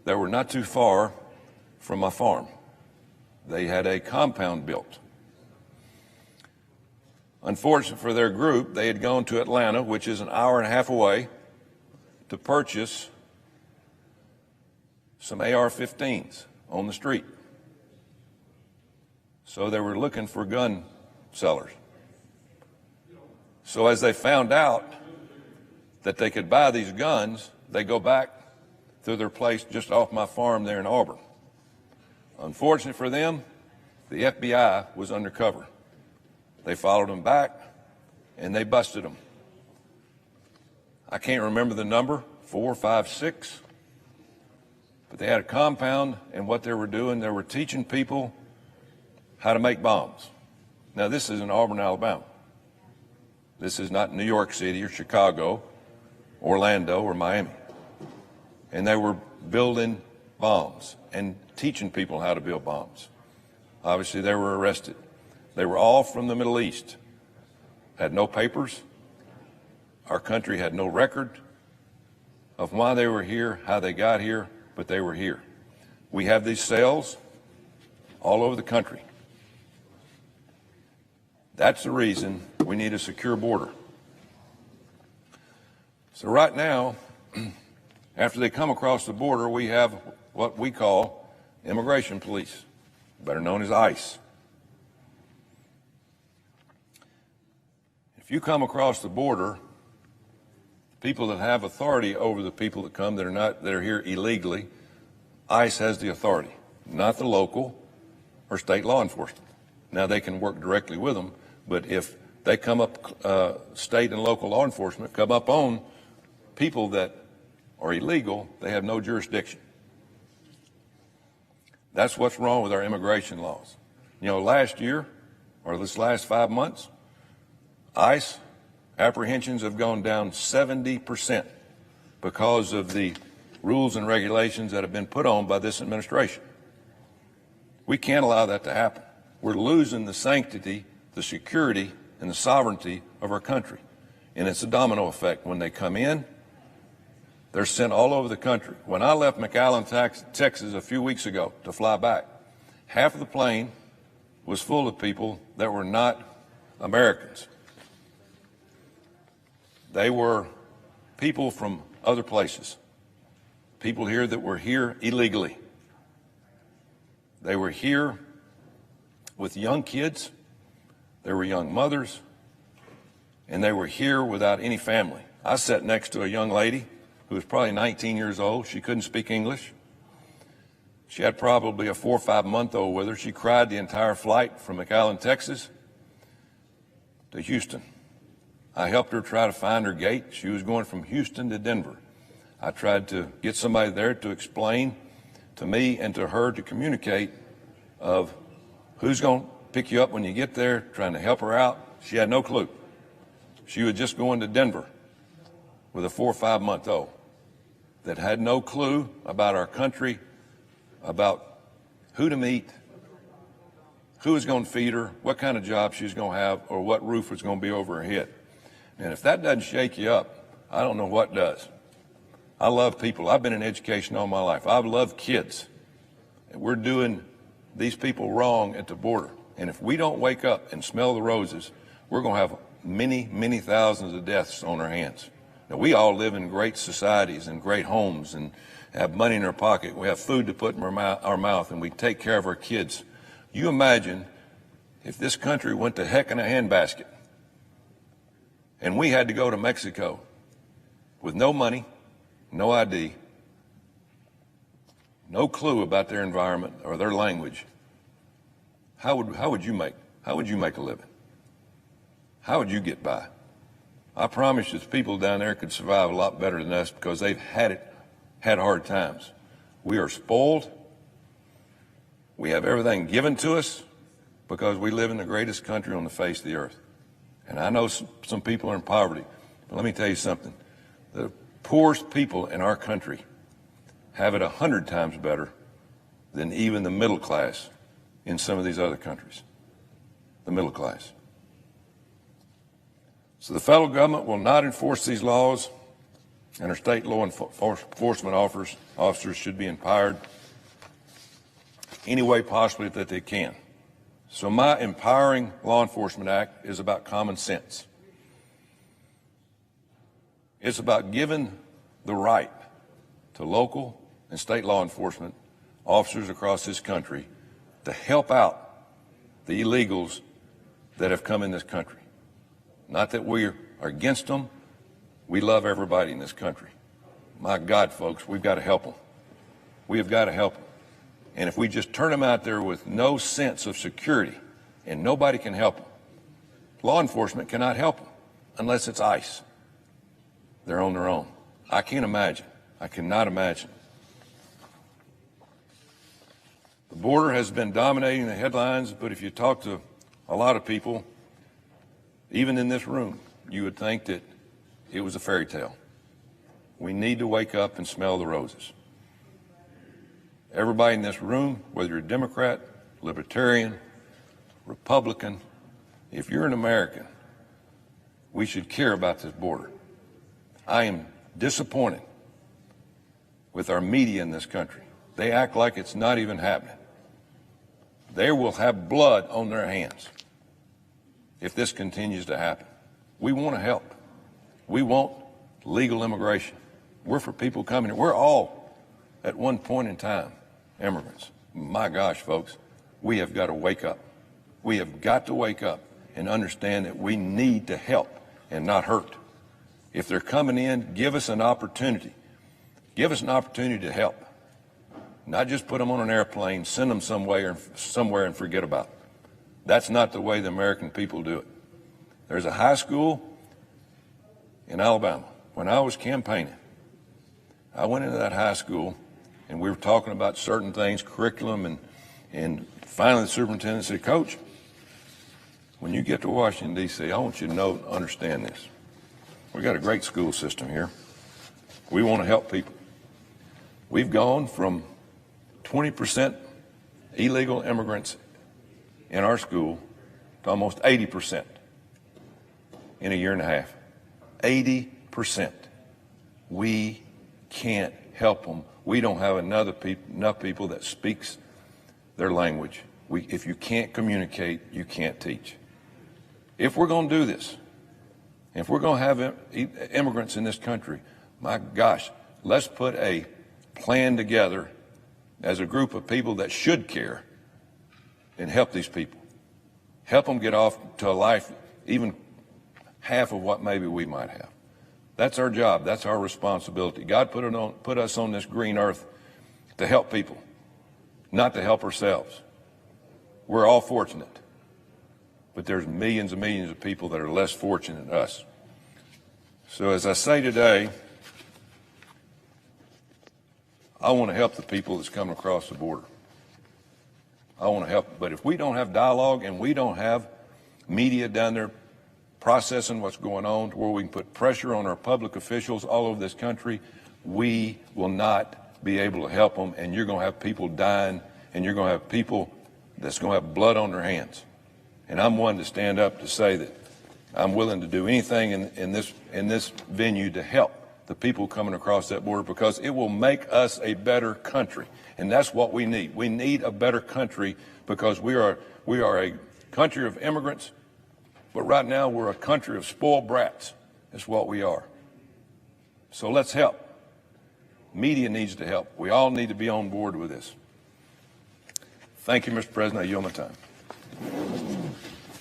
that were not too far from my farm. They had a compound built. Unfortunately for their group, they had gone to Atlanta, which is an hour and a half away, to purchase some AR-15s on the street. So they were looking for gun sellers. So as they found out that they could buy these guns, they go back to their place just off my farm there in Auburn. Unfortunately for them, the FBI was undercover. They followed them back and they busted them. I can't remember the number, 4, 5, 6, but they had a compound, and what they were doing, they were teaching people how to make bombs. Now, this is in Auburn, Alabama. This is not New York City or Chicago, Orlando or Miami. And they were building bombs and teaching people how to build bombs. Obviously, they were arrested. They were all from the Middle East, had no papers. Our country had no record of why they were here, how they got here, but they were here. We have these cells all over the country. That's the reason we need a secure border. So right now, after they come across the border, we have what we call immigration police, better known as ICE. If you come across the border, people that have authority over the people that come that are here illegally, ICE has the authority, not the local or state law enforcement. Now they can work directly with them, but if they come up, state and local law enforcement come up on people that are illegal, they have no jurisdiction. That's what's wrong with our immigration laws. You know, last year, or this last 5 months, ICE apprehensions have gone down 70% because of the rules and regulations that have been put on by this administration. We can't allow that to happen. We're losing the sanctity, the security, and the sovereignty of our country. And it's a domino effect. When they come in, they're sent all over the country. When I left McAllen, Texas a few weeks ago to fly back, half of the plane was full of people that were not Americans. They were people from other places, people here that were here illegally. They were here with young kids, they were young mothers, and they were here without any family. I sat next to a young lady who was probably 19 years old. She couldn't speak English. She had probably a 4 or 5 month old with her. She cried the entire flight from McAllen, Texas to Houston. I helped her try to find her gate. She was going from Houston to Denver. I tried to get somebody there to explain to me and to her to communicate of who's going to pick you up when you get there, trying to help her out. She had no clue. She was just going to Denver with a 4 or 5 month old that had no clue about our country, about who to meet, who was going to feed her, what kind of job she was going to have, or what roof was going to be over her head. And if that doesn't shake you up, I don't know what does. I love people. I've been in education all my life. I love kids. And we're doing these people wrong at the border. And if we don't wake up and smell the roses, we're going to have many, many thousands of deaths on our hands. Now, we all live in great societies and great homes and have money in our pocket. We have food to put in our mouth, and we take care of our kids. You imagine if this country went to heck in a handbasket and we had to go to Mexico with no money, no ID, no clue about their environment or their language. How would you make a living? How would you get by? I promise you, the people down there could survive a lot better than us because they've had hard times. We are spoiled. We have everything given to us because we live in the greatest country on the face of the earth. And I know some people are in poverty, but let me tell you something. The poorest people in our country have it 100 times better than even the middle class in some of these other countries. The middle class. So the federal government will not enforce these laws and our state law enforcement officers should be empowered any way possibly that they can. So my Empowering Law Enforcement Act is about common sense. It's about giving the right to local and state law enforcement officers across this country to help out the illegals that have come in this country. Not that we are against them. We love everybody in this country. My God, folks, we've got to help them. We have got to help them. And if we just turn them out there with no sense of security and nobody can help them, law enforcement cannot help them unless it's ICE. They're on their own. I can't imagine. I cannot imagine. The border has been dominating the headlines, but if you talk to a lot of people, even in this room, you would think that it was a fairy tale. We need to wake up and smell the roses. Everybody in this room, whether you're a Democrat, Libertarian, Republican, if you're an American, we should care about this border. I am disappointed with our media in this country. They act like it's not even happening. They will have blood on their hands if this continues to happen. We want to help. We want legal immigration. We're for people coming here. We're all, at one point in time, immigrants. My gosh, folks, we have got to wake up. We have got to wake up and understand that we need to help and not hurt. If they're coming in, give us an opportunity. Give us an opportunity to help. Not just put them on an airplane, send them somewhere and forget about it. That's not the way the American people do it. There's a high school in Alabama. When I was campaigning, I went into that high school and we were talking about certain things, curriculum, and finally the superintendent said, Coach, when you get to Washington, D.C., I want you to know, understand this. We've got a great school system here. We want to help people. We've gone from 20% illegal immigrants in our school to almost 80% in a year and a half. 80%. We can't help them. We don't have enough people that speaks their language. If you can't communicate, you can't teach. If we're going to do this, if we're going to have immigrants in this country, my gosh, let's put a plan together as a group of people that should care and help these people. Help them get off to a life even half of what maybe we might have. That's our job. That's our responsibility. God put us on this green earth to help people, not to help ourselves. We're all fortunate, but there's millions and millions of people that are less fortunate than us. So as I say today, I want to help the people that's coming across the border. I want to help, but if we don't have dialogue and we don't have media down there processing what's going on to where we can put pressure on our public officials all over this country, we will not be able to help them, and you're going to have people dying, and you're going to have people that's going to have blood on their hands. And I'm one to stand up to say that I'm willing to do anything in this venue to help the people coming across that border, because it will make us a better country. And that's what we need. We need a better country because we are a country of immigrants, but right now we're a country of spoiled brats. That's what we are. So let's help. Media needs to help. We all need to be on board with this. Thank you, Mr. President. I yield my time.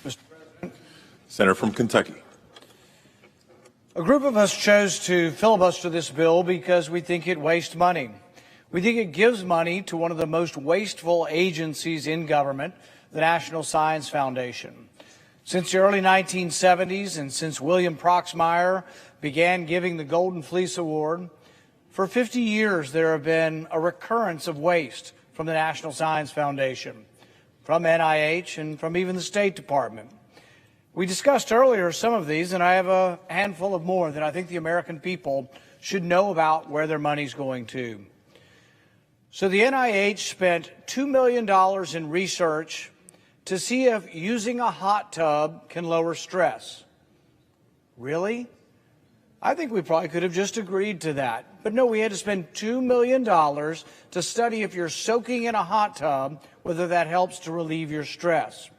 Mr. President. Senator from Kentucky. A group of us chose to filibuster this bill because we think it wastes money. We think it gives money to one of the most wasteful agencies in government, the National Science Foundation. Since the early 1970s and since William Proxmire began giving the Golden Fleece Award, for 50 years there have been a recurrence of waste from the National Science Foundation, from NIH, and from even the State Department. We discussed earlier some of these, and I have a handful of more that I think the American people should know about where their money's going to. So the NIH spent $2 million in research to see if using a hot tub can lower stress. Really? I think we probably could have just agreed to that. But no, we had to spend $2 million to study if you're soaking in a hot tub, whether that helps to relieve your stress.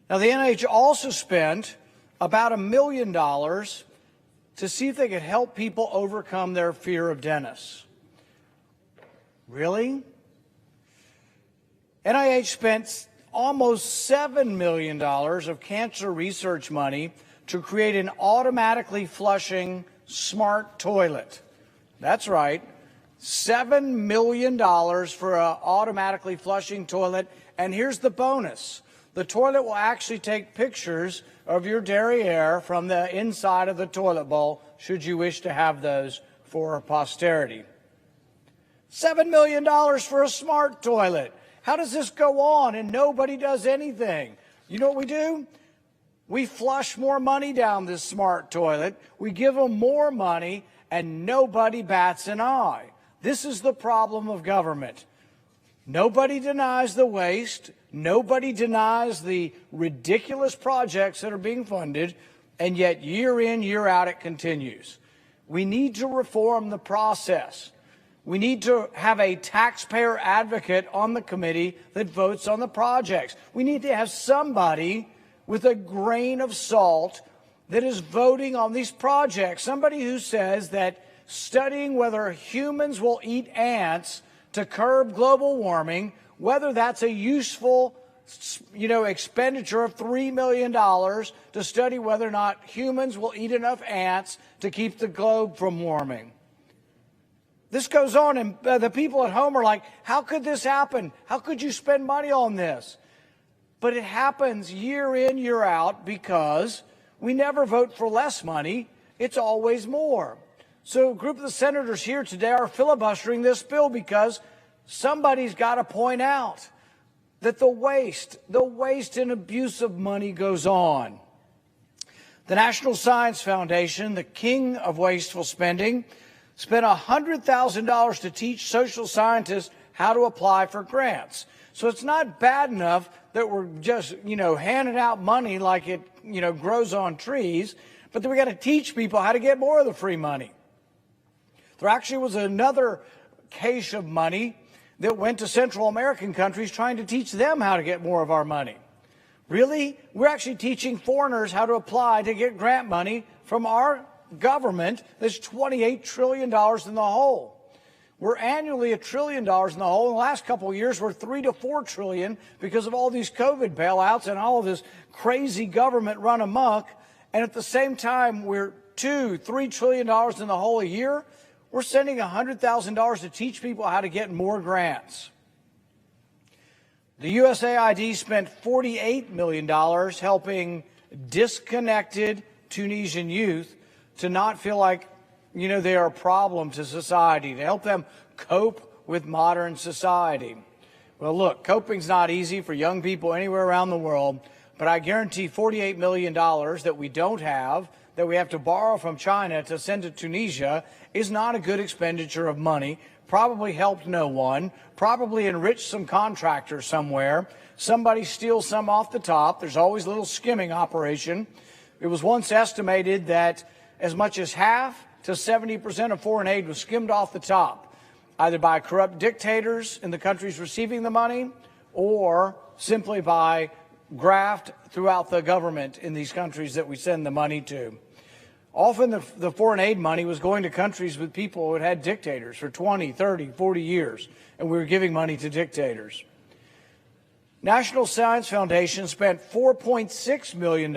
Now, the NIH also spent about $1 million to see if they could help people overcome their fear of dentists. Really? NIH spent almost $7 million of cancer research money to create an automatically flushing smart toilet. That's right, $7 million for an automatically flushing toilet. And here's the bonus. The toilet will actually take pictures of your derriere from the inside of the toilet bowl, should you wish to have those for posterity. $7 million for a smart toilet. How does this go on and nobody does anything? You know what we do? We flush more money down this smart toilet. We give them more money and nobody bats an eye. This is the problem of government. Nobody denies the waste. Nobody denies the ridiculous projects that are being funded, and yet year in, year out, it continues. We need to reform the process. We need to have a taxpayer advocate on the committee that votes on the projects. We need to have somebody with a grain of salt that is voting on these projects. Somebody who says that studying whether humans will eat ants to curb global warming, whether that's a useful, expenditure of $3 million to study whether or not humans will eat enough ants to keep the globe from warming. This goes on, and the people at home are like, how could this happen? How could you spend money on this? But it happens year in, year out because we never vote for less money. It's always more. So a group of the senators here today are filibustering this bill because somebody's got to point out that the waste and abuse of money goes on. The National Science Foundation, the king of wasteful spending, spent $100,000 to teach social scientists how to apply for grants. So it's not bad enough that we're just, handing out money like it, grows on trees, but then we got to teach people how to get more of the free money. There actually was another cache of money that went to Central American countries trying to teach them how to get more of our money. Really? We're actually teaching foreigners how to apply to get grant money from our government that's $28 trillion in the hole. We're annually $1 trillion in the hole. In the last couple of years, we're $3 to $4 trillion because of all these COVID bailouts and all of this crazy government run amok. And at the same time, we're $2, $3 trillion in the hole a year. We're sending $100,000 to teach people how to get more grants. The USAID spent $48 million helping disconnected Tunisian youth to not feel like, they are a problem to society, to help them cope with modern society. Well, look, coping's not easy for young people anywhere around the world, but I guarantee $48 million that we don't have, that we have to borrow from China to send to Tunisia, is not a good expenditure of money, probably helped no one, probably enriched some contractor somewhere. Somebody steals some off the top. There's always a little skimming operation. It was once estimated that as much as half to 70% of foreign aid was skimmed off the top, either by corrupt dictators in the countries receiving the money or simply by graft throughout the government in these countries that we send the money to. Often the foreign aid money was going to countries with people who had had dictators for 20, 30, 40 years, and we were giving money to dictators. National Science Foundation spent $4.6 million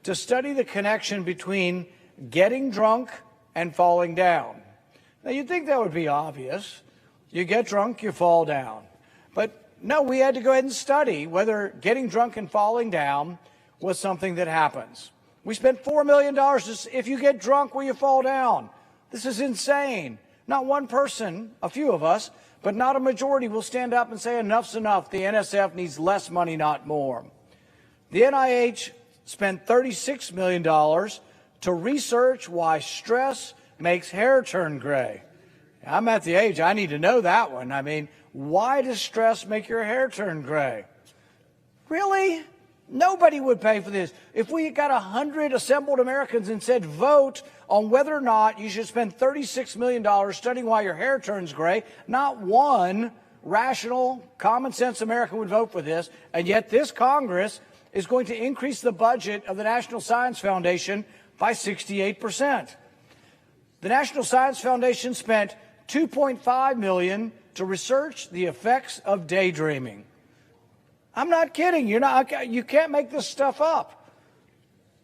to study the connection between getting drunk and falling down. Now, you'd think that would be obvious. You get drunk, you fall down. But no, we had to go ahead and study whether getting drunk and falling down was something that happens. We spent $4 million if you get drunk, will you fall down? This is insane. Not one person, a few of us, but not a majority will stand up and say enough's enough. The NSF needs less money, not more. The NIH spent $36 million to research why stress makes hair turn gray. I'm at the age, I need to know that one. I mean, why does stress make your hair turn gray? Really? Nobody would pay for this. If we got 100 assembled Americans and said, vote on whether or not you should spend $36 million studying why your hair turns gray, not one rational, common sense American would vote for this. And yet this Congress is going to increase the budget of the National Science Foundation by 68%. The National Science Foundation spent $2.5 million to research the effects of daydreaming. I'm not kidding. You can't make this stuff up.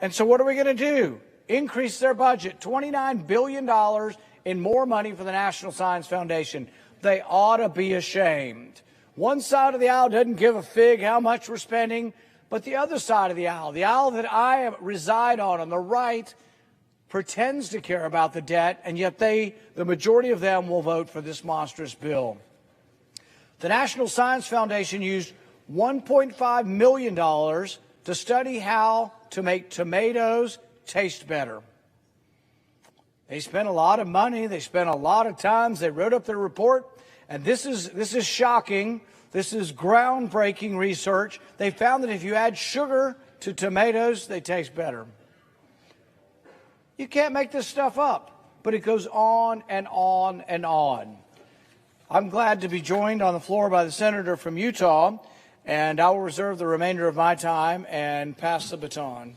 And so what are we going to do? Increase their budget, $29 billion in more money for the National Science Foundation. They ought to be ashamed. One side of the aisle doesn't give a fig how much we're spending, but the other side of the aisle that I reside on the right, pretends to care about the debt, and yet the majority of them will vote for this monstrous bill. The National Science Foundation used $1.5 million to study how to make tomatoes taste better. They spent a lot of money. They spent a lot of time. They wrote up their report, and this is shocking. This is groundbreaking research. They found that if you add sugar to tomatoes, they taste better. You can't make this stuff up, but it goes on and on and on. I'm glad to be joined on the floor by the senator from Utah, and I will reserve the remainder of my time and pass the baton.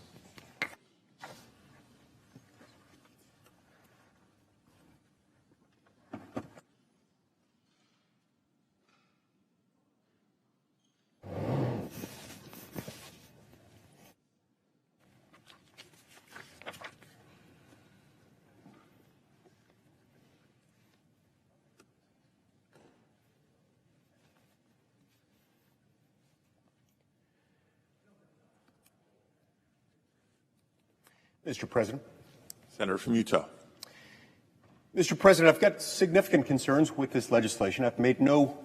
Mr. President. Senator from Utah. Mr. President, I've got significant concerns with this legislation. I've made no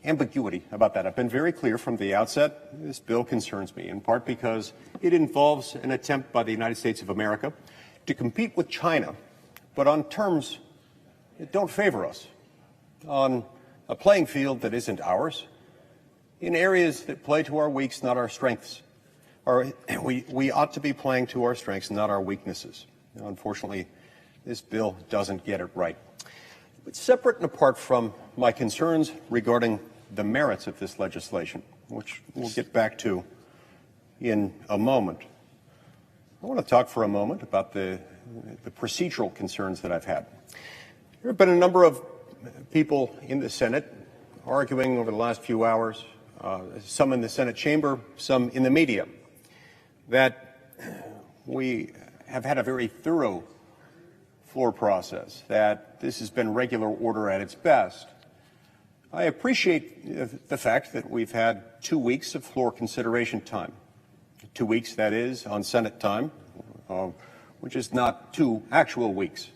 ambiguity about that. I've been very clear from the outset. This bill concerns me, in part because it involves an attempt by the United States of America to compete with China, but on terms that don't favor us, on a playing field that isn't ours, in areas that play to our weaks, not our strengths. We ought to be playing to our strengths, not our weaknesses. Unfortunately, this bill doesn't get it right. But separate and apart from my concerns regarding the merits of this legislation, which we'll get back to in a moment, I want to talk for a moment about the procedural concerns that I've had. There have been a number of people in the Senate arguing over the last few hours, some in the Senate chamber, some in the media, that we have had a very thorough floor process, that this has been regular order at its best. I appreciate the fact that we've had 2 weeks of floor consideration time. 2 weeks, that is, on Senate time, which is not 2 actual weeks.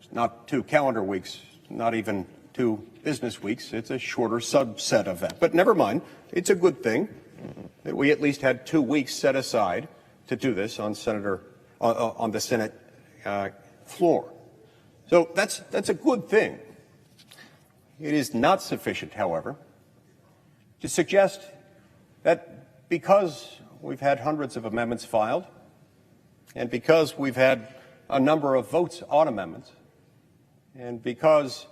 It's not 2 calendar weeks, not even 2 business weeks. It's a shorter subset of that. But never mind, it's a good thing that we at least had 2 weeks set aside to do this on the Senate floor. So that's a good thing. It is not sufficient, however, to suggest that because we've had hundreds of amendments filed and because we've had a number of votes on amendments and because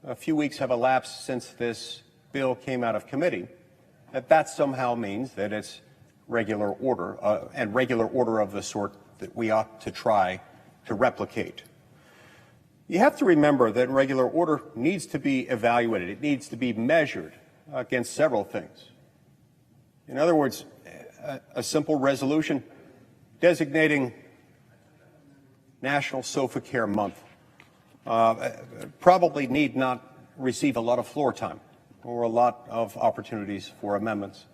a few weeks have elapsed since this bill came out of committee, that somehow means that it's regular order, and regular order of the sort that we ought to try to replicate. You have to remember that regular order needs to be evaluated. It needs to be measured against several things. In other words, a simple resolution designating National Sofa Care Month probably need not receive a lot of floor time or a lot of opportunities for amendments.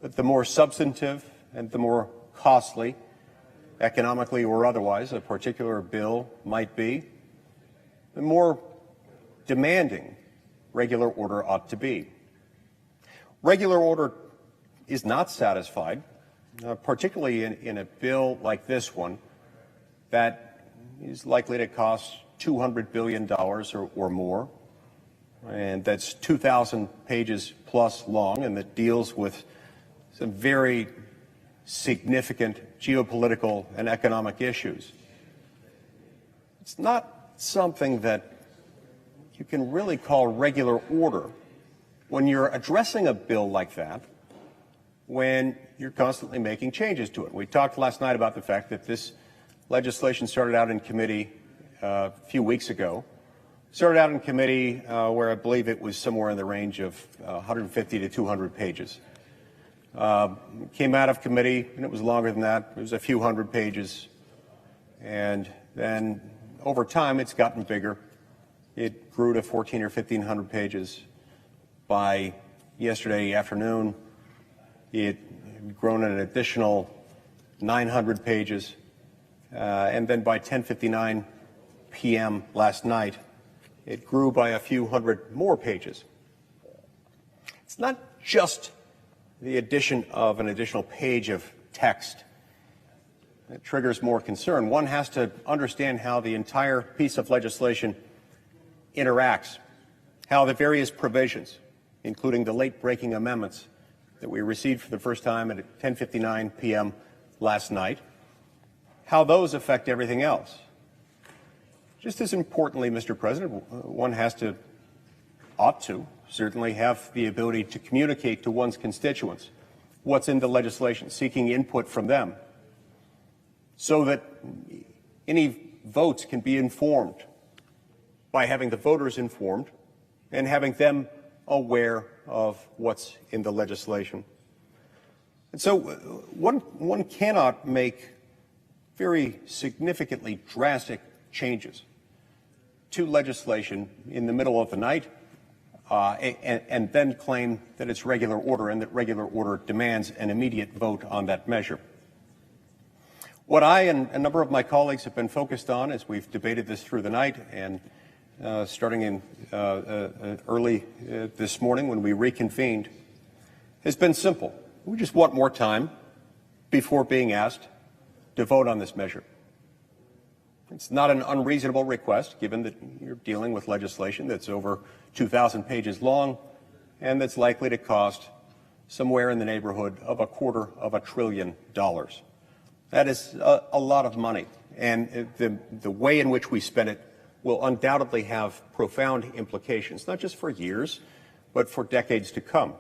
But the more substantive and the more costly, economically or otherwise, a particular bill might be, the more demanding regular order ought to be. Regular order is not satisfied, particularly in a bill like this one that is likely to cost $200 billion or more, and that's 2,000 pages plus long, and that deals with some very significant geopolitical and economic issues. It's not something that you can really call regular order when you're addressing a bill like that, when you're constantly making changes to it. We talked last night about the fact that this legislation started out in committee a few weeks ago. Started out in committee where I believe it was somewhere in the range of 150 to 200 pages. Came out of committee, and it was longer than that. It was a few hundred pages. And then over time, it's gotten bigger. It grew to 1,400 or 1,500 pages. By yesterday afternoon, it had grown an additional 900 pages. And then by 10:59 p.m. last night, it grew by a few hundred more pages. It's not just the addition of an additional page of text that triggers more concern. One has to understand how the entire piece of legislation interacts, how the various provisions, including the late-breaking amendments that we received for the first time at 10:59 p.m. last night, how those affect everything else. Just as importantly, Mr. President, one ought to certainly have the ability to communicate to one's constituents what's in the legislation, seeking input from them, so that any votes can be informed by having the voters informed and having them aware of what's in the legislation. And so one cannot make very significantly drastic changes to legislation in the middle of the night and then claim that it's regular order and that regular order demands an immediate vote on that measure. What I and a number of my colleagues have been focused on as we've debated this through the night and starting in early this morning when we reconvened has been simple. We just want more time before being asked to vote on this measure. It's not an unreasonable request, given that you're dealing with legislation that's over 2,000 pages long and that's likely to cost somewhere in the neighborhood of $250 billion. That is a lot of money, and the way in which we spend it will undoubtedly have profound implications, not just for years, but for decades to come.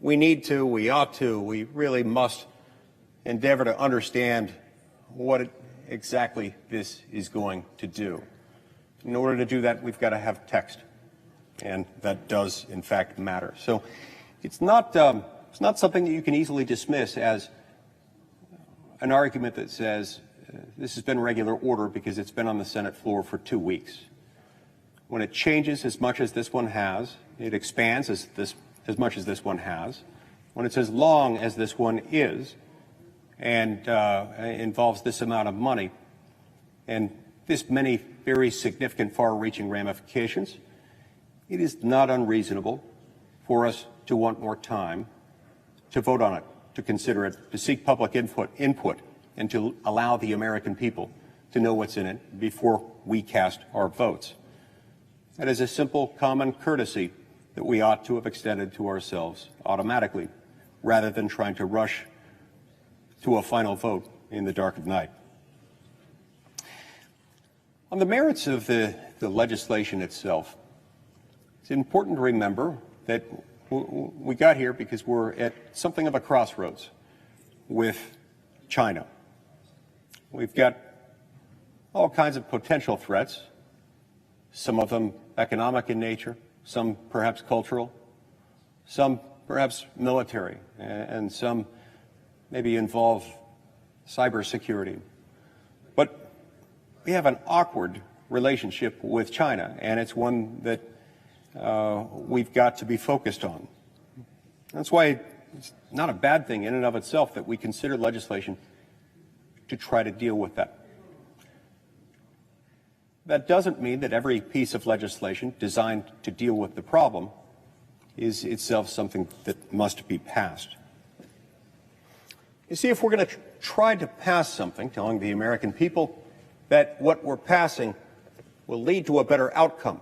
We need to, we ought to, we really must endeavor to understand what exactly this is going to do. In order to do that, we've got to have text, and that does, in fact, matter. So it's not something that you can easily dismiss as an argument that says this has been regular order because it's been on the Senate floor for 2 weeks. When it changes as much as this one has, it expands as much as this one has. When it's as long as this one is, and involves this amount of money and this many very significant far-reaching ramifications, it is not unreasonable for us to want more time to vote on it, to consider it, to seek public input, and to allow the American people to know what's in it before we cast our votes. That is a simple common courtesy that we ought to have extended to ourselves automatically, rather than trying to rush to a final vote in the dark of night. On the merits of the legislation itself, it's important to remember that we got here because we're at something of a crossroads with China. We've got all kinds of potential threats, some of them economic in nature, some perhaps cultural, some perhaps military, and some maybe involve cybersecurity. But we have an awkward relationship with China, and it's one that we've got to be focused on. That's why it's not a bad thing in and of itself that we consider legislation to try to deal with that. That doesn't mean that every piece of legislation designed to deal with the problem is itself something that must be passed. You see, if we're going to try to pass something telling the American people that what we're passing will lead to a better outcome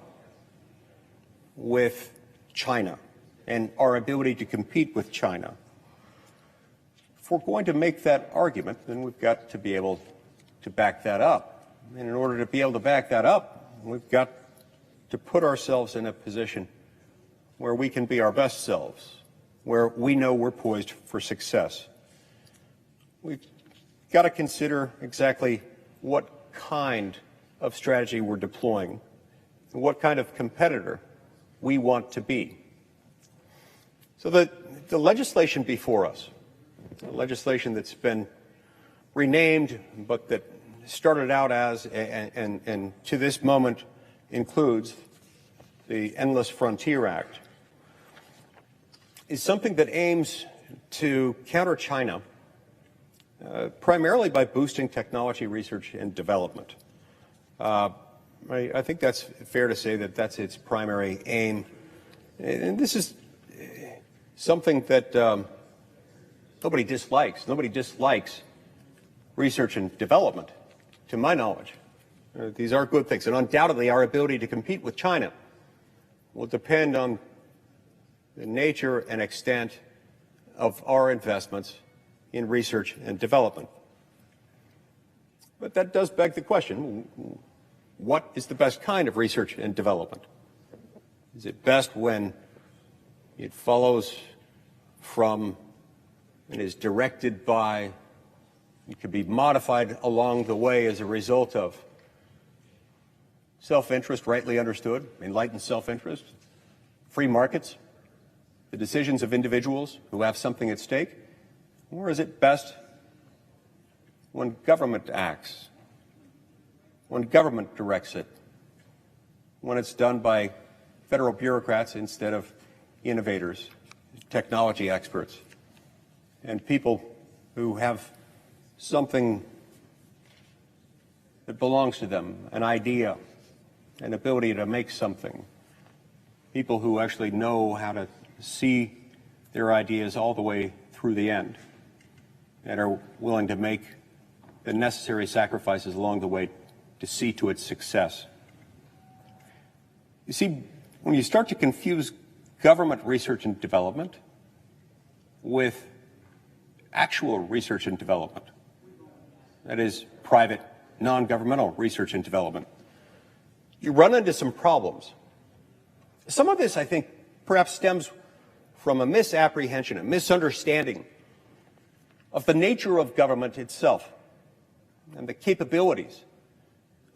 with China and our ability to compete with China, if we're going to make that argument, then we've got to be able to back that up. And in order to be able to back that up, we've got to put ourselves in a position where we can be our best selves, where we know we're poised for success. We've got to consider exactly what kind of strategy we're deploying, and what kind of competitor we want to be. So the legislation before us, the legislation that's been renamed but that started out as and to this moment includes the Endless Frontier Act, is something that aims to counter China primarily by boosting technology research and development. I think that's fair to say that that's its primary aim. And this is something that nobody dislikes. Nobody dislikes research and development, to my knowledge. These are good things. And undoubtedly, our ability to compete with China will depend on the nature and extent of our investments in research and development. But that does beg the question, what is the best kind of research and development? Is it best when it follows from and is directed by, it could be modified along the way as a result of self-interest, rightly understood, enlightened self-interest, free markets, the decisions of individuals who have something at stake? Or is it best when government acts, when government directs it, when it's done by federal bureaucrats instead of innovators, technology experts, and people who have something that belongs to them, an idea, an ability to make something, people who actually know how to see their ideas all the way through the end and are willing to make the necessary sacrifices along the way to see to its success. You see, when you start to confuse government research and development with actual research and development, that is, private, non-governmental research and development, you run into some problems. Some of this, I think, perhaps stems from a misapprehension, a misunderstanding of the nature of government itself and the capabilities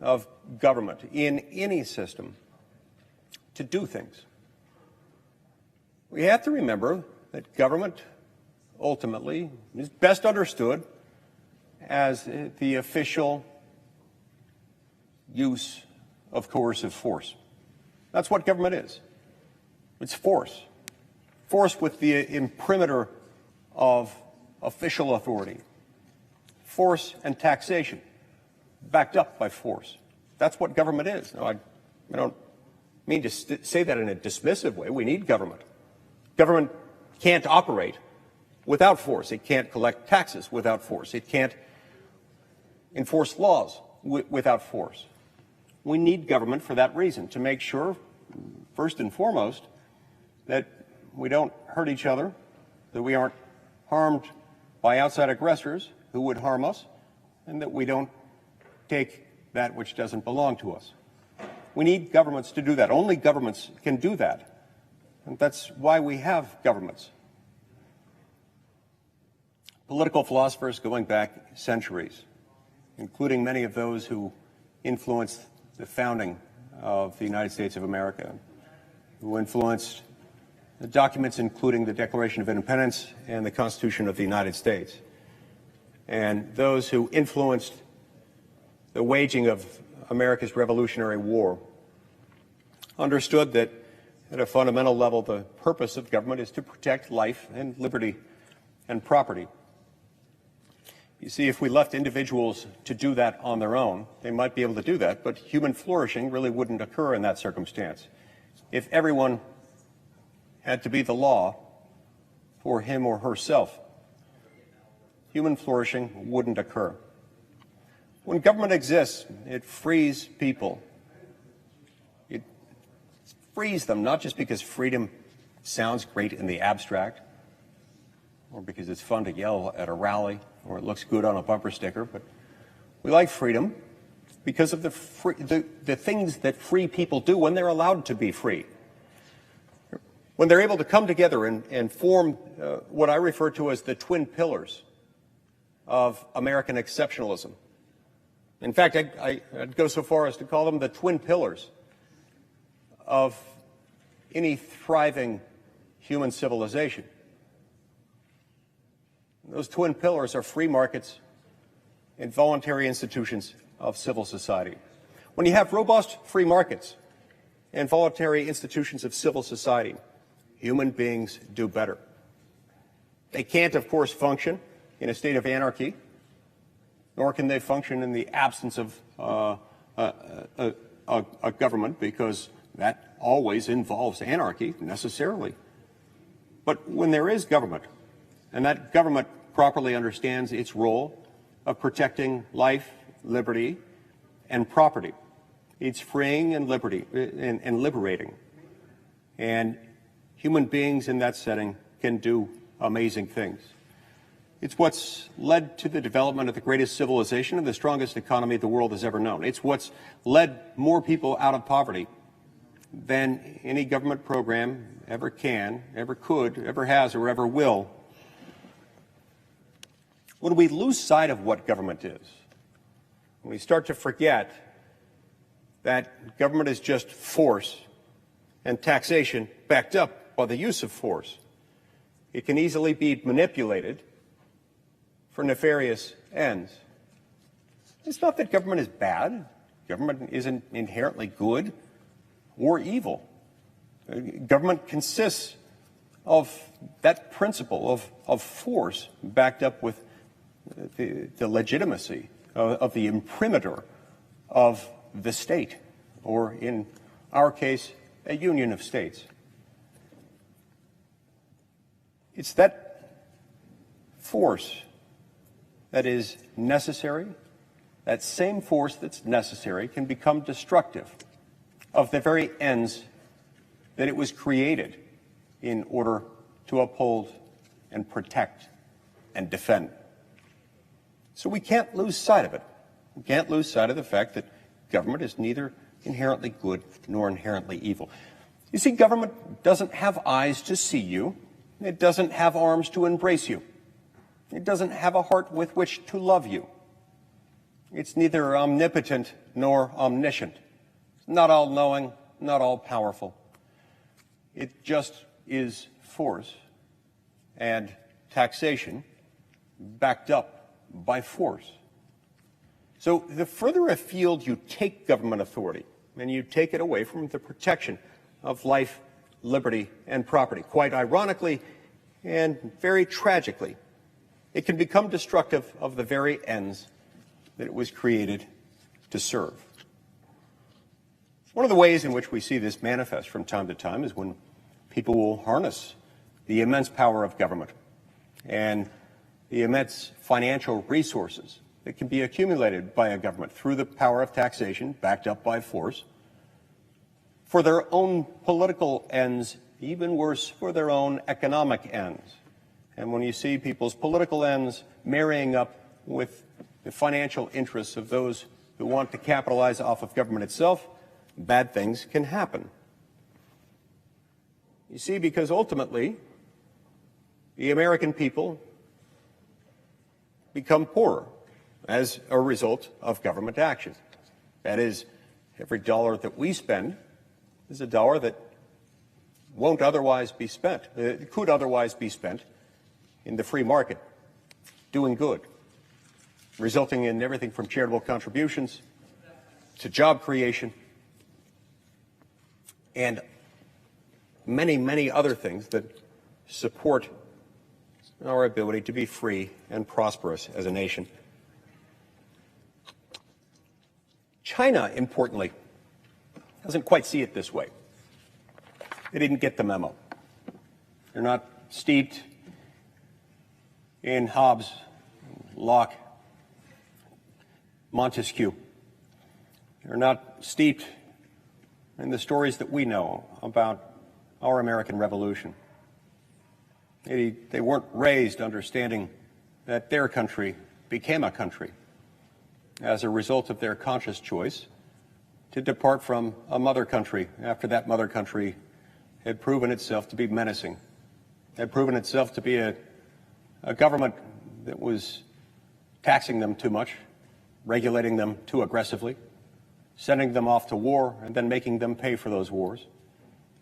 of government in any system to do things. We have to remember that government ultimately is best understood as the official use of coercive force. That's what government is. It's force. Force with the imprimatur of official authority. Force and taxation, backed up by force. That's what government is. Now, I don't mean to say that in a dismissive way. We need government. Government can't operate without force. It can't collect taxes without force. It can't enforce laws without force. We need government for that reason, to make sure, first and foremost, that we don't hurt each other, that we aren't harmed by outside aggressors who would harm us, and that we don't take that which doesn't belong to us. We need governments to do that. Only governments can do that. And that's why we have governments. Political philosophers going back centuries, including many of those who influenced the founding of the United States of America, who influenced the documents including the Declaration of Independence and the Constitution of the United States, and those who influenced the waging of America's Revolutionary War, understood that at a fundamental level the purpose of government is to protect life and liberty and property. You see, if we left individuals to do that on their own, they might be able to do that, but human flourishing really wouldn't occur in that circumstance. If everyone had to be the law for him or herself, human flourishing wouldn't occur. When government exists, it frees people. It frees them, not just because freedom sounds great in the abstract, or because it's fun to yell at a rally, or it looks good on a bumper sticker, but we like freedom because of the things that free people do when they're allowed to be free. When they're able to come together and form what I refer to as the twin pillars of American exceptionalism. In fact, I'd go so far as to call them the twin pillars of any thriving human civilization. Those twin pillars are free markets and voluntary institutions of civil society. When you have robust free markets and voluntary institutions of civil society, human beings do better. They can't, of course, function in a state of anarchy, nor can they function in the absence of a government, because that always involves anarchy, necessarily. But when there is government, and that government properly understands its role of protecting life, liberty, and property, it's freeing and liberating. And human beings in that setting can do amazing things. It's what's led to the development of the greatest civilization and the strongest economy the world has ever known. It's what's led more people out of poverty than any government program ever can, ever could, ever has, or ever will. When we lose sight of what government is, when we start to forget that government is just force and taxation backed up by the use of force, it can easily be manipulated for nefarious ends. It's not that government is bad. Government isn't inherently good or evil. Government consists of that principle of force backed up with the legitimacy of the imprimatur of the state, or in our case, a union of states. It's that force that is necessary. That same force that's necessary can become destructive of the very ends that it was created in order to uphold and protect and defend. So we can't lose sight of it. We can't lose sight of the fact that government is neither inherently good nor inherently evil. You see, government doesn't have eyes to see you. It doesn't have arms to embrace you. It doesn't have a heart with which to love you. It's neither omnipotent nor omniscient. It's not all-knowing, not all-powerful. It just is force and taxation backed up by force. So the further afield you take government authority, and you take it away from the protection of life, liberty, and property, quite ironically and very tragically, it can become destructive of the very ends that it was created to serve. One of the ways in which we see this manifest from time to time is when people will harness the immense power of government and the immense financial resources that can be accumulated by a government through the power of taxation backed up by force for their own political ends, even worse, for their own economic ends. And when you see people's political ends marrying up with the financial interests of those who want to capitalize off of government itself, bad things can happen. You see, because ultimately, the American people become poorer as a result of government action. That is, every dollar that we spend is a dollar that won't otherwise be spent, could otherwise be spent in the free market, doing good, resulting in everything from charitable contributions to job creation and many, many other things that support our ability to be free and prosperous as a nation. China, importantly, doesn't quite see it this way. They didn't get the memo. They're not steeped in Hobbes, Locke, Montesquieu. They're not steeped in the stories that we know about our American Revolution. They weren't raised understanding that their country became a country as a result of their conscious choice to depart from a mother country after that mother country had proven itself to be menacing, had proven itself to be a government that was taxing them too much, regulating them too aggressively, sending them off to war, and then making them pay for those wars,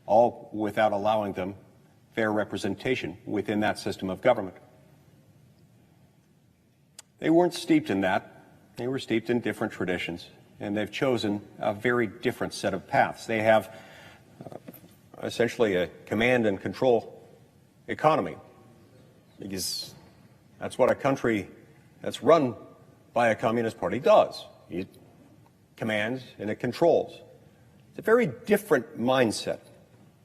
all without allowing them fair representation within that system of government. They weren't steeped in that. They were steeped in different traditions, and they've chosen a very different set of paths. They have essentially a command and control economy, because that's what a country that's run by a communist party does. It commands and it controls. It's a very different mindset.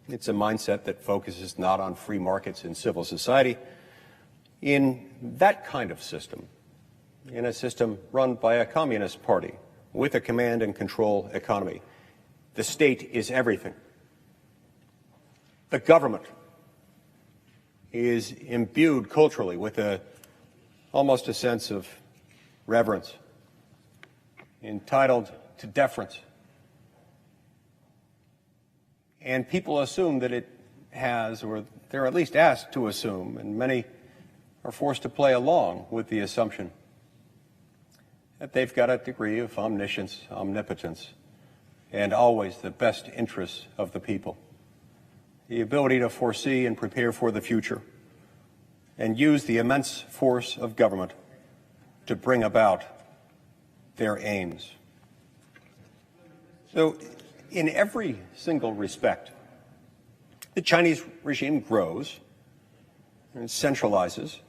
It's a mindset that focuses not on free markets in civil society. In that kind of system, in a system run by a communist party with a command and control economy, the state is everything. The government is imbued culturally with almost a sense of reverence, entitled to deference. And people assume that it has, or they're at least asked to assume, and many are forced to play along with the assumption that they've got a degree of omniscience, omnipotence, and always the best interests of the people. The ability to foresee and prepare for the future, and use the immense force of government to bring about their aims. So, in every single respect, the Chinese regime grows and centralizes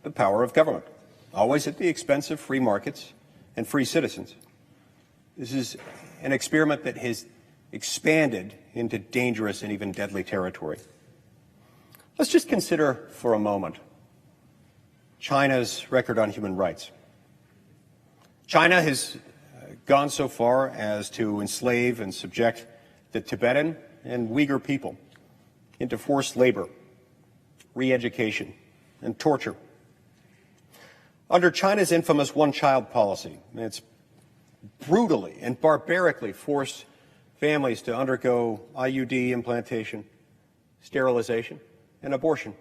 the power of government, always at the expense of free markets and free citizens. This is an experiment that has expanded into dangerous and even deadly territory. Let's just consider for a moment China's record on human rights. China has gone so far as to enslave and subject the Tibetan and Uyghur people into forced labor, re-education, and torture. Under China's infamous one-child policy, it's brutally and barbarically forced families to undergo IUD implantation, sterilization, and abortion.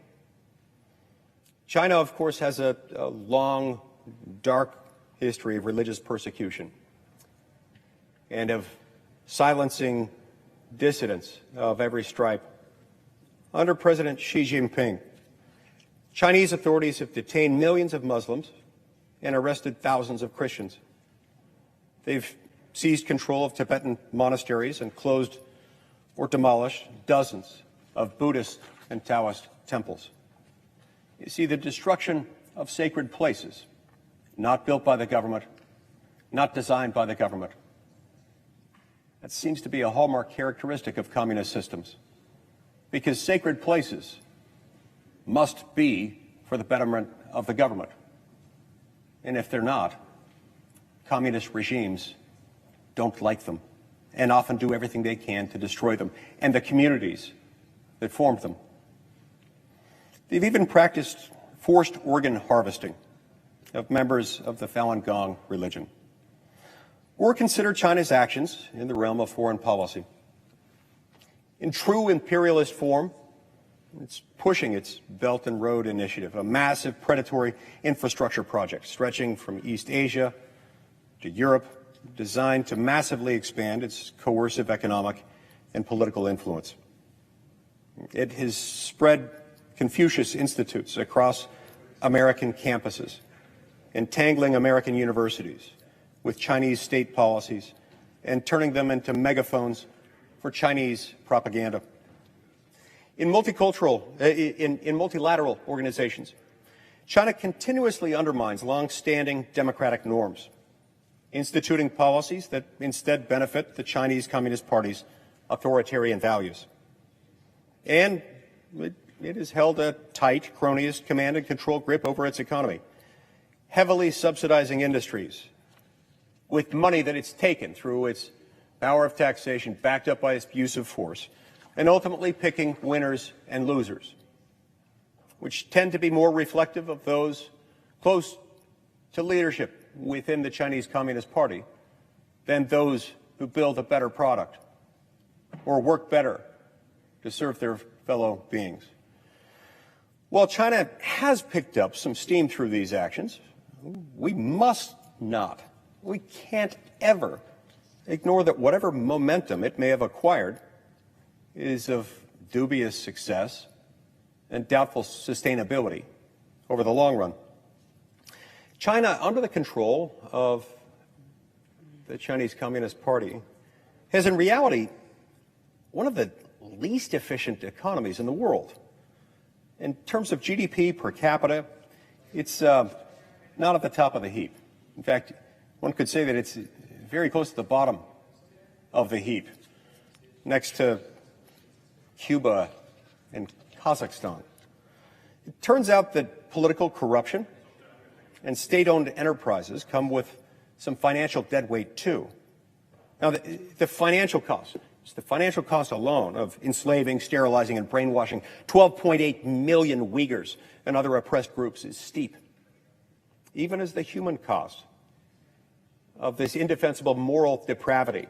China, of course, has a long, dark history of religious persecution and of silencing dissidents of every stripe. Under President Xi Jinping, Chinese authorities have detained millions of Muslims and arrested thousands of Christians. They've seized control of Tibetan monasteries and closed or demolished dozens of Buddhist and Taoist temples. You see, the destruction of sacred places, not built by the government, not designed by the government, that seems to be a hallmark characteristic of communist systems, because sacred places must be for the betterment of the government. And if they're not, communist regimes don't like them and often do everything they can to destroy them and the communities that formed them. They've even practiced forced organ harvesting of members of the Falun Gong religion, or consider China's actions in the realm of foreign policy. In true imperialist form, it's pushing its Belt and Road Initiative, a massive predatory infrastructure project stretching from East Asia to Europe, designed to massively expand its coercive economic and political influence. It has spread Confucius institutes across American campuses, entangling American universities with Chinese state policies and turning them into megaphones for Chinese propaganda. In multilateral organizations, China continuously undermines long-standing democratic norms, instituting policies that instead benefit the Chinese Communist Party's authoritarian values. And it has held a tight, cronyist command and control grip over its economy, heavily subsidizing industries with money that it's taken through its power of taxation, backed up by its use of force, and ultimately picking winners and losers. which tend to be more reflective of those close to leadership within the Chinese Communist Party than those who build a better product or work better to serve their fellow beings. While China has picked up some steam through these actions, we must not, we can't ever ignore that whatever momentum it may have acquired is of dubious success and doubtful sustainability over the long run. China, under the control of the Chinese Communist Party, has in reality one of the least efficient economies in the world. In terms of GDP per capita, it's not at the top of the heap. In fact, one could say that it's very close to the bottom of the heap, next to Cuba and Kazakhstan. It turns out that political corruption and state-owned enterprises come with some financial deadweight, too. Now, the financial cost, it's the financial cost alone of enslaving, sterilizing, and brainwashing 12.8 million Uyghurs and other oppressed groups is steep, even as the human cost of this indefensible moral depravity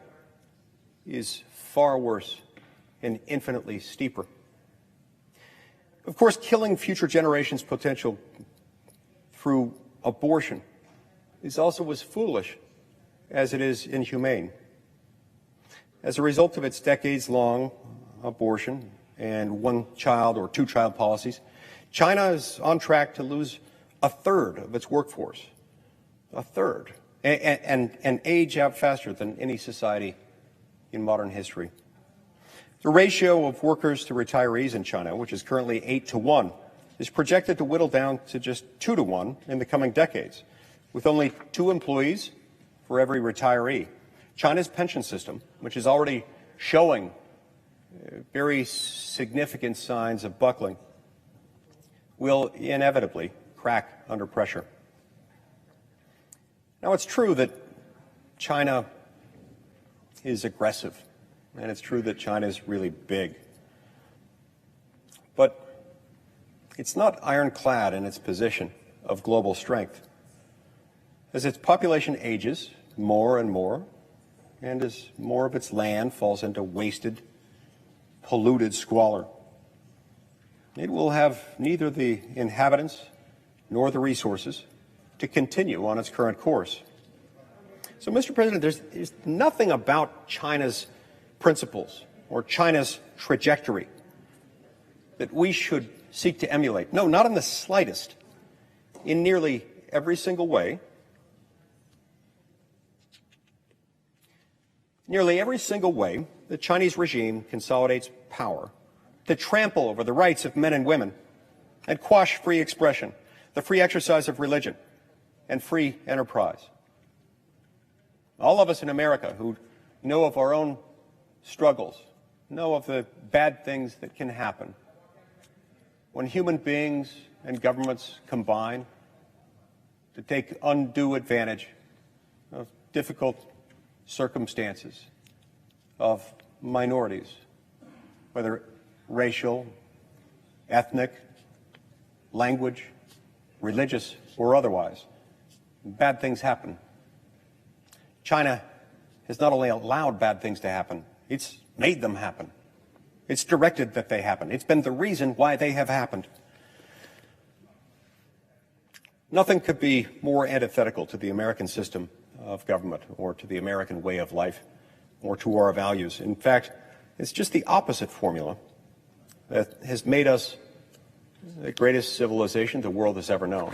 is far worse and infinitely steeper. Of course, killing future generations' potential through abortion is also as foolish as it is inhumane. As a result of its decades-long abortion and one-child or two-child policies, China is on track to lose a third of its workforce, a third, and age out faster than any society in modern history. The ratio of workers to retirees in China, which is currently 8-to-1, is projected to whittle down to just 2-to-1 in the coming decades, with only 2 employees for every retiree. China's pension system, which is already showing very significant signs of buckling, will inevitably crack under pressure. Now, it's true that China is aggressive, and it's true that China is really big. But it's not ironclad in its position of global strength. As its population ages more and more, and as more of its land falls into wasted, polluted squalor, it will have neither the inhabitants nor the resources to continue on its current course. So, Mr. President, there's nothing about China's principles or China's trajectory that we should seek to emulate. No, not in the slightest. In nearly every single way, the Chinese regime consolidates power to trample over the rights of men and women and quash free expression, the free exercise of religion, and free enterprise. All of us in America who know of our own struggles know of the bad things that can happen when human beings and governments combine to take undue advantage of difficult circumstances of minorities, whether racial, ethnic, language, religious, or otherwise. Bad things happen. China has not only allowed bad things to happen, it's made them happen. It's directed that they happen. It's been the reason why they have happened. Nothing could be more antithetical to the American system of government or to the American way of life or to our values. In fact, it's just the opposite formula that has made us the greatest civilization the world has ever known,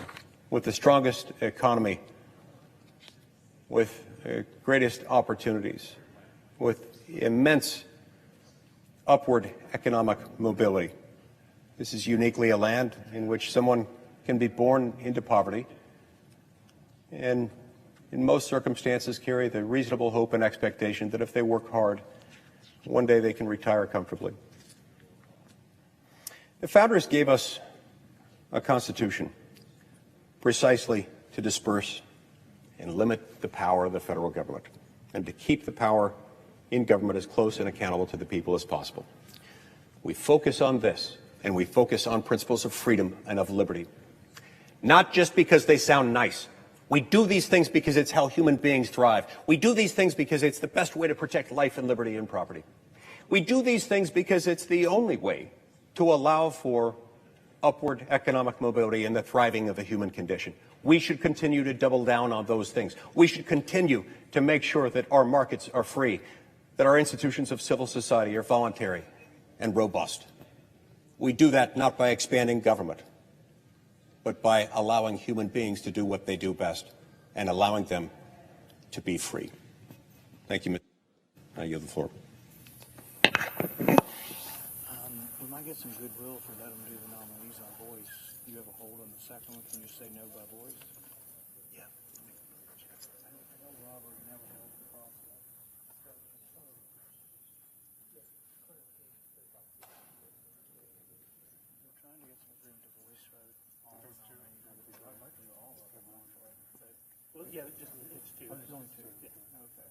with the strongest economy, with the greatest opportunities, with immense upward economic mobility. This is uniquely a land in which someone can be born into poverty and in most circumstances carry the reasonable hope and expectation that if they work hard, one day they can retire comfortably. The founders gave us a constitution precisely to disperse and limit the power of the federal government and to keep the power in government as close and accountable to the people as possible. We focus on this and we focus on principles of freedom and of liberty. Not just because they sound nice. We do these things because it's how human beings thrive. We do these things because it's the best way to protect life and liberty and property. We do these things because it's the only way to allow for upward economic mobility and the thriving of the human condition. We should continue to double down on those things. We should continue to make sure that our markets are free, that our institutions of civil society are voluntary and robust. We do that not by expanding government, but by allowing human beings to do what they do best and allowing them to be free. Thank you. I yield the floor. We might get some goodwill if we let them do the nominees on voice. You have a hold on the second one. Can you say no by voice? Yeah. I know Robert never held the process. We're trying to get some agreement to voice vote on those two. I'd like to do all of them. Well, yeah, it's two. Oh, there's only two. Yeah. Okay.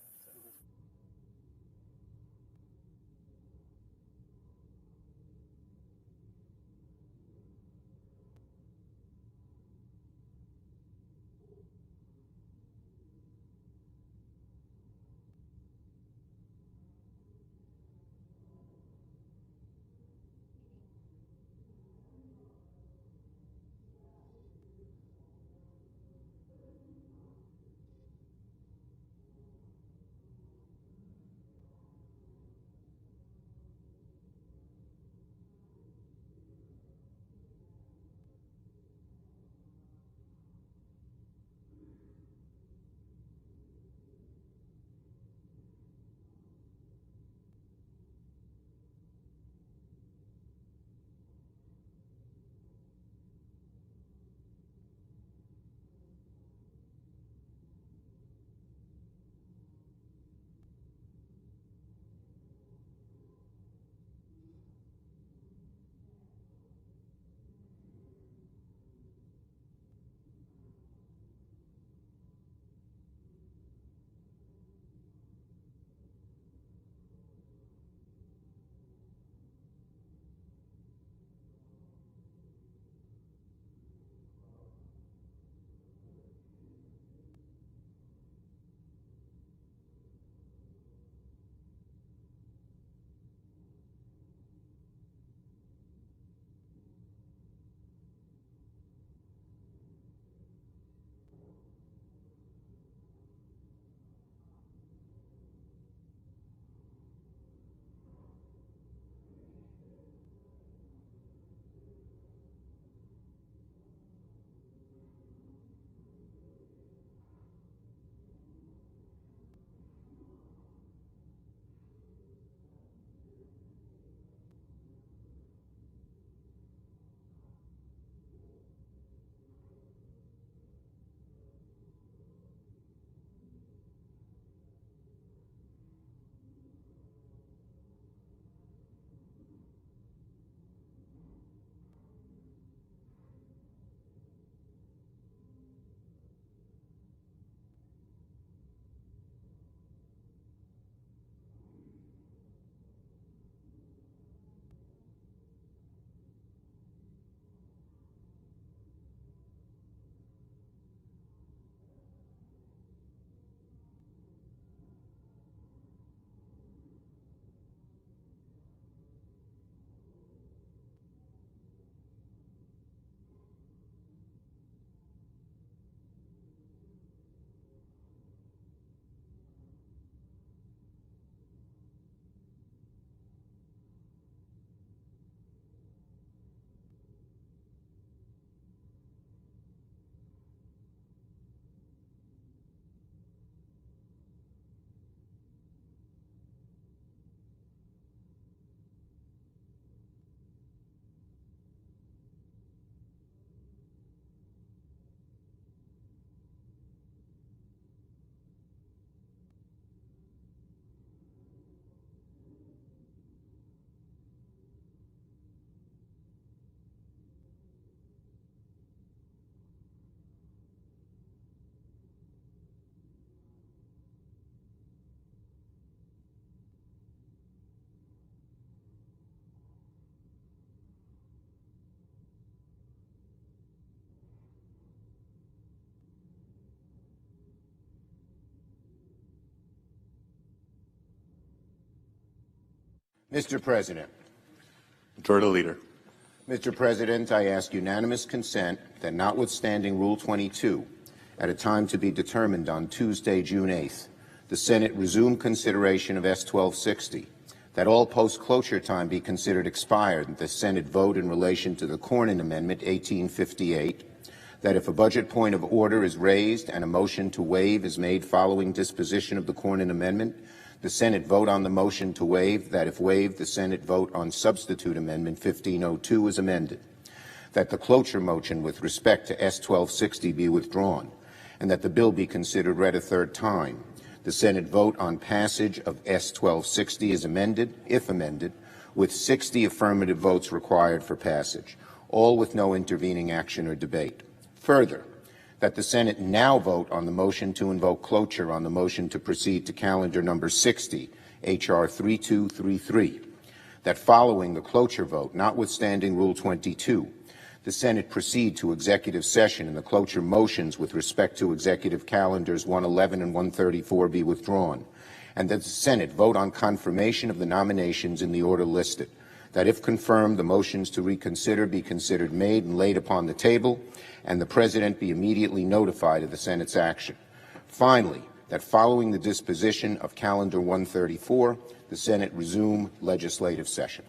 Mr. President. Majority Leader. Mr. President, I ask unanimous consent that notwithstanding Rule 22, at a time to be determined on Tuesday, June 8th, the Senate resume consideration of S-1260, that all post-cloture time be considered expired, and the Senate vote in relation to the Cornyn Amendment 1858, that if a budget point of order is raised and a motion to waive is made following disposition of the Cornyn Amendment, the Senate vote on the motion to waive, that if waived, the Senate vote on substitute amendment 1502 as amended, that the cloture motion with respect to S-1260 be withdrawn, and that the bill be considered read a third time. The Senate vote on passage of S-1260 as amended, if amended, with 60 affirmative votes required for passage, all with no intervening action or debate. Further, that the Senate now vote on the motion to invoke cloture on the motion to proceed to calendar number 60, H.R. 3233, that following the cloture vote, notwithstanding Rule 22, the Senate proceed to executive session and the cloture motions with respect to executive calendars 111 and 134 be withdrawn, and that the Senate vote on confirmation of the nominations in the order listed, that if confirmed, the motions to reconsider be considered made and laid upon the table, and the President be immediately notified of the Senate's action. Finally, that following the disposition of calendar 134, the Senate resume legislative session.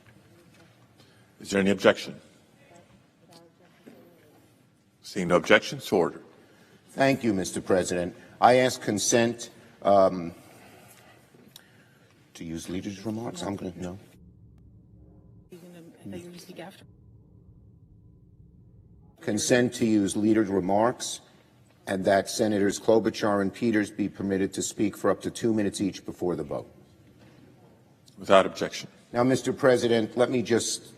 Is there any objection? Seeing no objections, to order. Thank you, Mr. President. I ask consent to use leaders' remarks. I'm going to no. Consent to use leaders' remarks, and that Senators Klobuchar and Peters be permitted to speak for up to 2 minutes each before the vote. Without objection. Now, Mr. President, let me just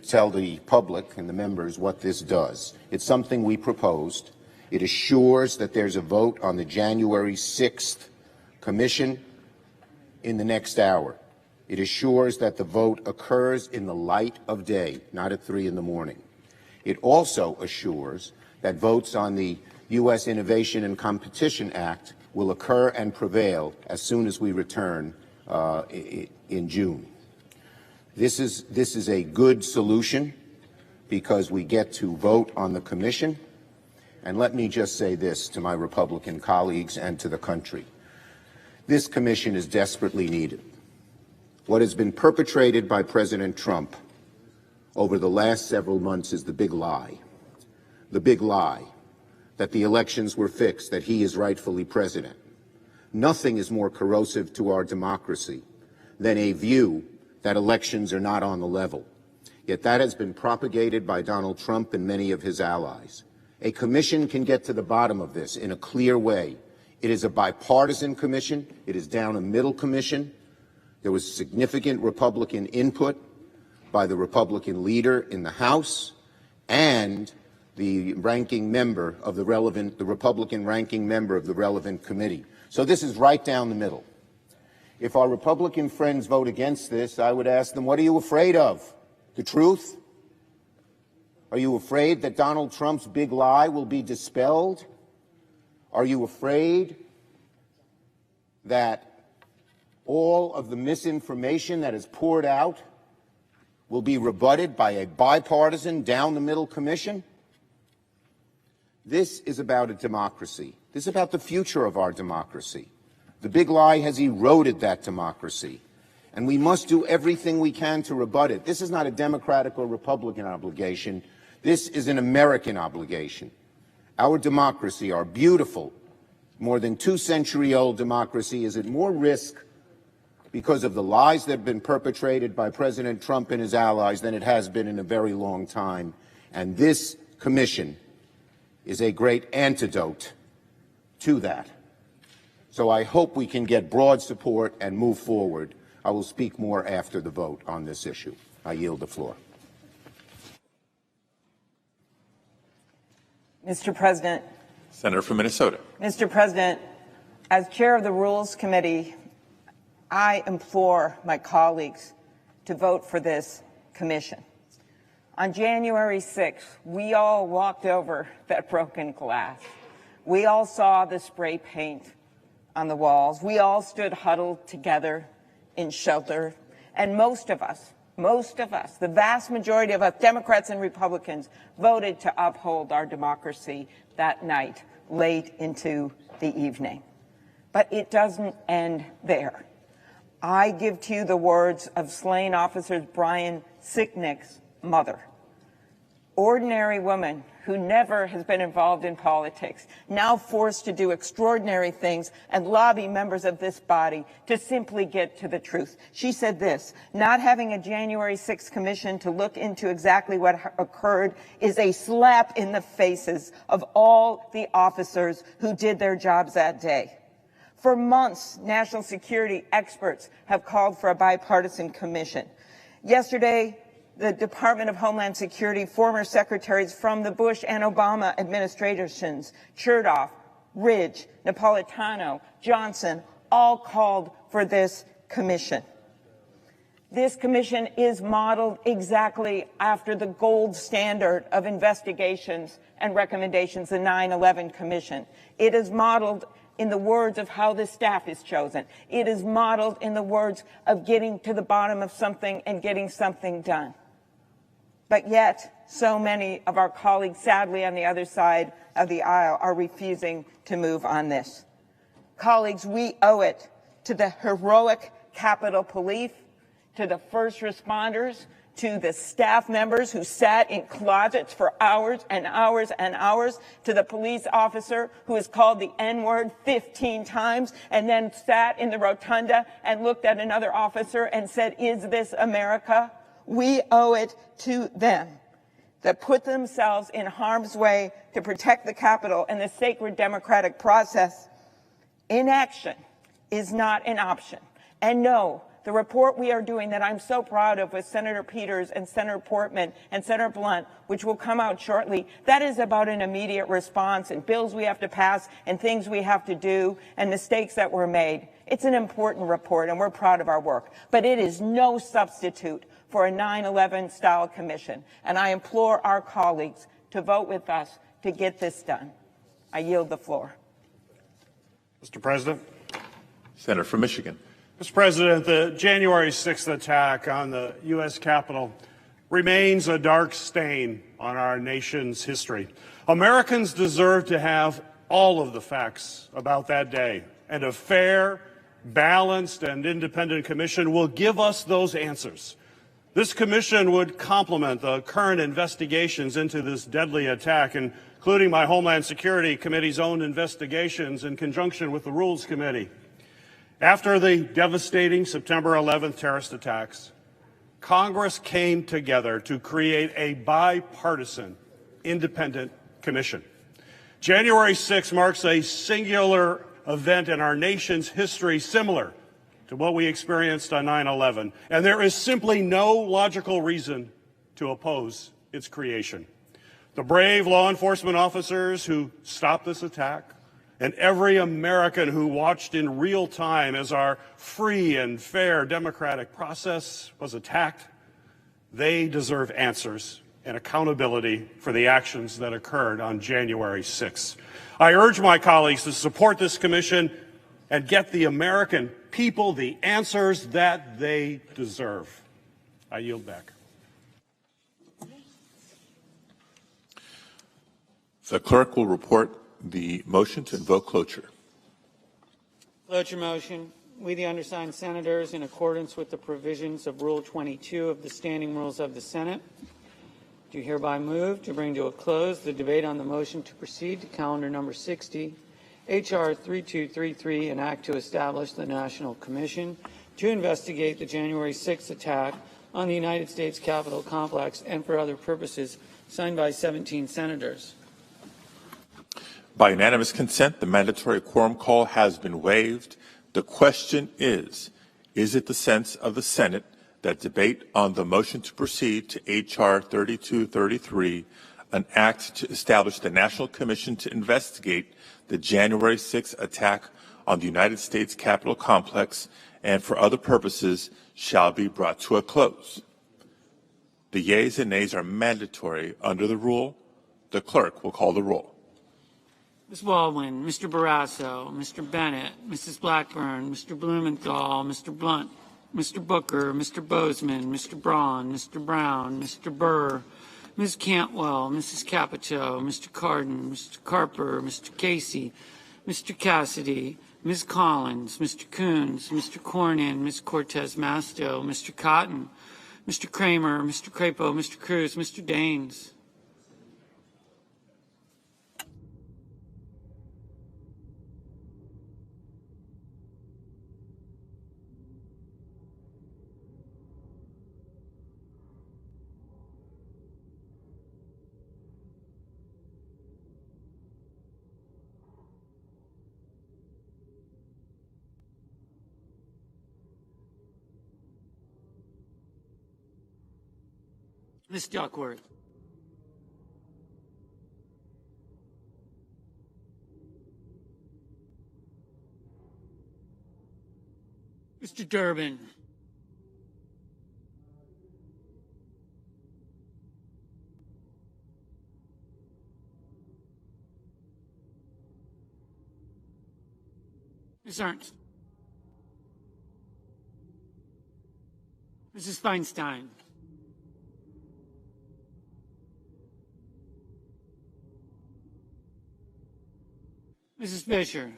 tell the public and the members what this does. It's something we proposed. It assures that there's a vote on the January 6th commission in the next hour. It assures that the vote occurs in the light of day, not at 3 in the morning. It also assures that votes on the U.S. Innovation and Competition Act will occur and prevail as soon as we return in June. This is a good solution because we get to vote on the commission. And let me just say this to my Republican colleagues and to the country. This commission is desperately needed. What has been perpetrated by President Trump over the last several months is the big lie. The big lie that the elections were fixed, that he is rightfully president. Nothing is more corrosive to our democracy than a view that elections are not on the level. Yet that has been propagated by Donald Trump and many of his allies. A commission can get to the bottom of this in a clear way. It is a bipartisan commission. It is down a middle commission. There was significant Republican input by the Republican leader in the House and the ranking member of the Republican ranking member of the relevant committee. So this is right down the middle. If our Republican friends vote against this, I would ask them, what are you afraid of? The truth? Are you afraid that Donald Trump's big lie will be dispelled? Are you afraid that all of the misinformation that is poured out will be rebutted by a bipartisan, down-the-middle commission? This is about a democracy. This is about the future of our democracy. The big lie has eroded that democracy, and we must do everything we can to rebut it. This is not a Democratic or Republican obligation. This is an American obligation. Our democracy, our beautiful, more than 2-century-old democracy, is at more risk because of the lies that have been perpetrated by President Trump and his allies than it has been in a very long time. And this commission is a great antidote to that. So I hope we can get broad support and move forward. I will speak more after the vote on this issue. I yield the floor. Mr. President. Senator from Minnesota. Mr. President, as chair of the Rules Committee, I implore my colleagues to vote for this commission. On January 6th, we all walked over that broken glass. We all saw the spray paint on the walls. We all stood huddled together in shelter And most of us, the vast majority of us, Democrats and Republicans, voted to uphold our democracy that night, late into the evening. But it doesn't end there. I give to you the words of slain officers Brian Sicknick's mother. Ordinary woman who never has been involved in politics, now forced to do extraordinary things and lobby members of this body to simply get to the truth. She said this: not having a January 6th commission to look into exactly what occurred is a slap in the faces of all the officers who did their jobs that day. For months, national security experts have called for a bipartisan commission. Yesterday, the Department of Homeland Security former secretaries from the Bush and Obama administrations, Chertoff, Ridge, Napolitano, Johnson, all called for this commission. This commission is modeled exactly after the gold standard of investigations and recommendations, the 9/11 Commission. It is modeled in the words of how the staff is chosen. It is modeled in the words of getting to the bottom of something and getting something done. But yet, so many of our colleagues, sadly, on the other side of the aisle, are refusing to move on this. Colleagues, we owe it to the heroic Capitol Police, to the first responders, to the staff members who sat in closets for hours and hours and hours, to the police officer who was called the N-word 15 times and then sat in the rotunda and looked at another officer and said, "Is this America?" We owe it to them that put themselves in harm's way to protect the Capitol and the sacred democratic process. Inaction is not an option. And no, the report we are doing that I'm so proud of with Senator Peters and Senator Portman and Senator Blunt, which will come out shortly, that is about an immediate response and bills we have to pass and things we have to do and mistakes that were made. It's an important report and we're proud of our work, but it is no substitute for a 9/11 style commission. And I implore our colleagues to vote with us to get this done. I yield the floor. Mr. President. Senator from Michigan. Mr. President, the January 6th attack on the U.S. Capitol remains a dark stain on our nation's history. Americans deserve to have all of the facts about that day, and a fair, balanced, and independent commission will give us those answers. This commission would complement the current investigations into this deadly attack, including my Homeland Security Committee's own investigations in conjunction with the Rules Committee. After the devastating September 11th terrorist attacks, Congress came together to create a bipartisan, independent commission. January 6th marks a singular event in our nation's history similar to what we experienced on 9/11, and there is simply no logical reason to oppose its creation. The brave law enforcement officers who stopped this attack, and every American who watched in real time as our free and fair democratic process was attacked, they deserve answers and accountability for the actions that occurred on January 6th. I urge my colleagues to support this commission and get the American people the answers that they deserve. I yield back. The clerk will report the motion to invoke cloture. Cloture motion. We, the undersigned senators, in accordance with the provisions of Rule 22 of the Standing Rules of the Senate, do hereby move to bring to a close the debate on the motion to proceed to calendar number 60, H.R. 3233, an act to establish the National Commission to investigate the January 6th attack on the United States Capitol complex and for other purposes, signed by 17 senators. By unanimous consent, the mandatory quorum call has been waived. The question is it the sense of the Senate that debate on the motion to proceed to H.R. 3233, an act to establish the National Commission to investigate the January 6th attack on the United States Capitol complex and for other purposes, shall be brought to a close? The yeas and nays are mandatory under the rule. The clerk will call the roll. Ms. Baldwin, Mr. Barrasso, Mr. Bennett, Mrs. Blackburn, Mr. Blumenthal, Mr. Blunt, Mr. Booker, Mr. Bozeman, Mr. Braun, Mr. Brown, Mr. Burr, Ms. Cantwell, Mrs. Capito, Mr. Cardin, Mr. Carper, Mr. Casey, Mr. Cassidy, Ms. Collins, Mr. Coons, Mr. Cornyn, Ms. Cortez Masto, Mr. Cotton, Mr. Kramer, Mr. Crapo, Mr. Cruz, Mr. Daines. Ms. Duckworth. Mr. Durbin. Ms. Ernst. Mrs. Feinstein. Mrs. Fisher.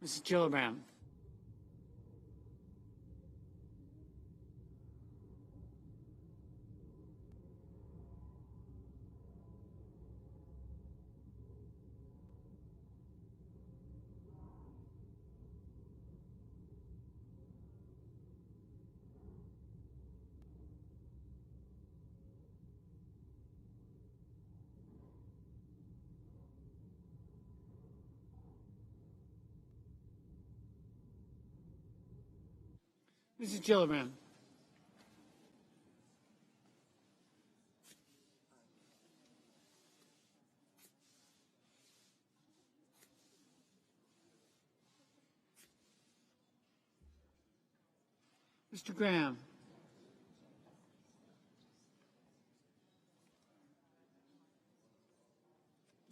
Mrs. Gillibrand. Mrs. Gillibrand. Mr. Graham.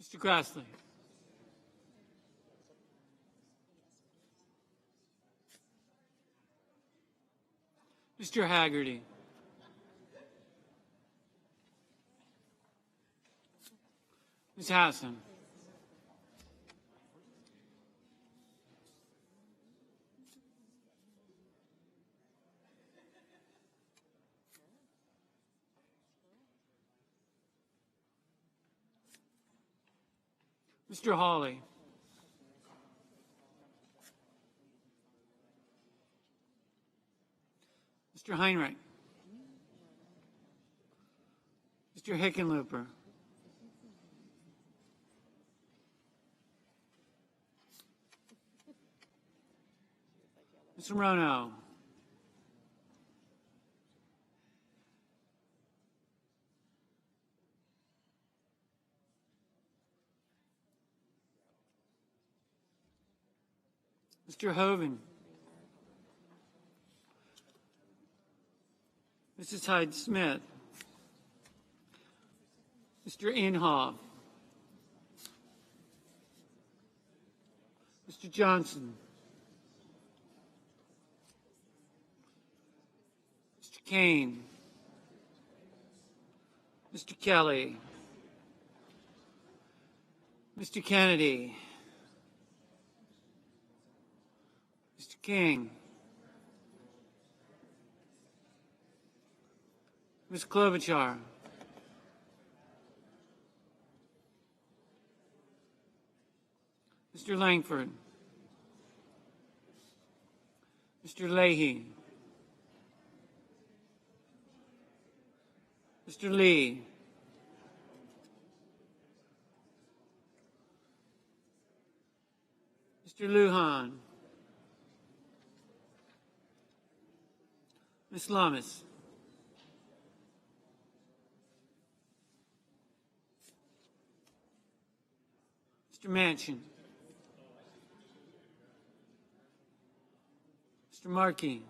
Mr. Grassley. Mr. Haggerty. Ms. Hassan. Mr. Hawley. Mr. Heinrich. Mr. Hickenlooper. Mr. Rono. Mr. Hoven. Mrs. Hyde-Smith. Mr. Inhofe. Mr. Johnson. Mr. Kane. Mr. Kelly. Mr. Kennedy. Mr. King. Ms. Klobuchar. Mr. Langford. Mr. Leahy. Mr. Lee. Mr. Lujan. Ms. Lamas. Mr. Manchin. Mr. Markey.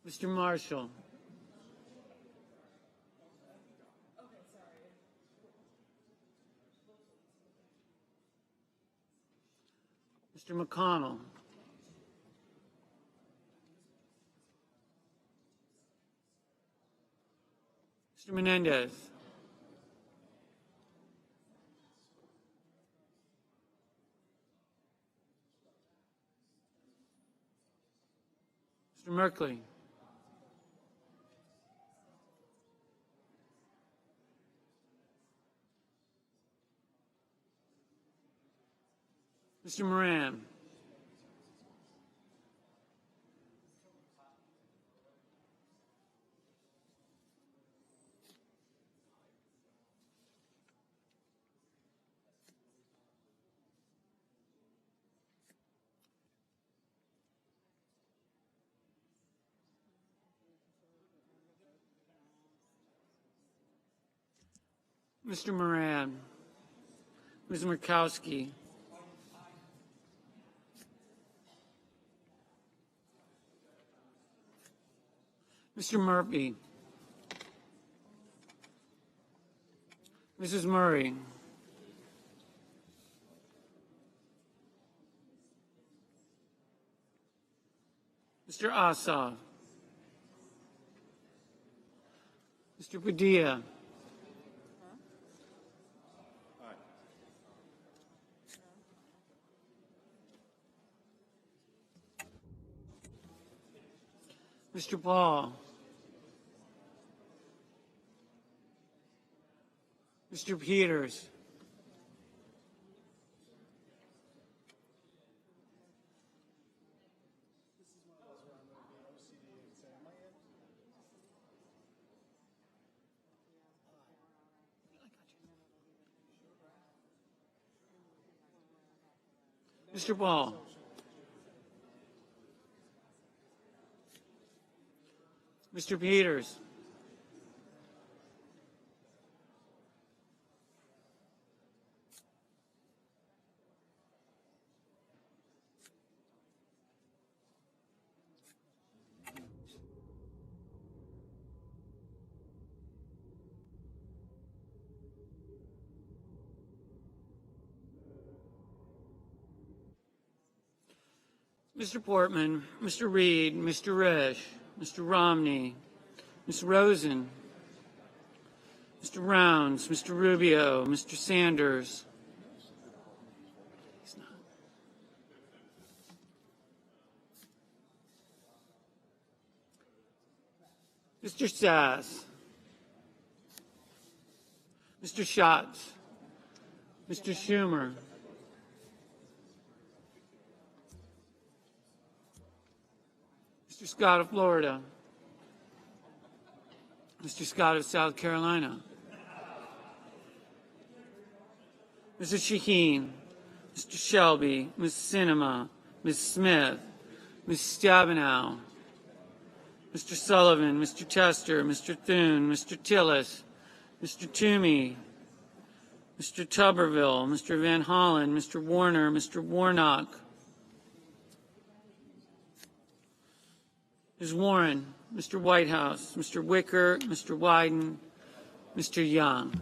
Mr. Marshall. Mr. McConnell. Mr. Menendez. Mr. Merkley. Mr. Moran. Mr. Moran. Ms. Murkowski. Mr. Murphy. Mrs. Murray. Mr. Ossoff. Mr. Padilla. Mr. Paul. Mr. Peters. Mr. Paul. Mr. Peters. Mr. Portman, Mr. Reed, Mr. Resch, Mr. Romney, Ms. Rosen, Mr. Rounds, Mr. Rubio, Mr. Sanders. He's not. Mr. Sass, Mr. Schatz, Mr. Schumer, Mr. Scott of Florida, Mr. Scott of South Carolina, Mr. Shaheen, Mr. Shelby, Ms. Sinema, Ms. Smith, Ms. Stabenow, Mr. Sullivan, Mr. Tester, Mr. Thune, Mr. Tillis, Mr. Toomey, Mr. Tuberville, Mr. Van Hollen, Mr. Warner, Mr. Warnock, Ms. Warren, Mr. Whitehouse, Mr. Wicker, Mr. Wyden, Mr. Young.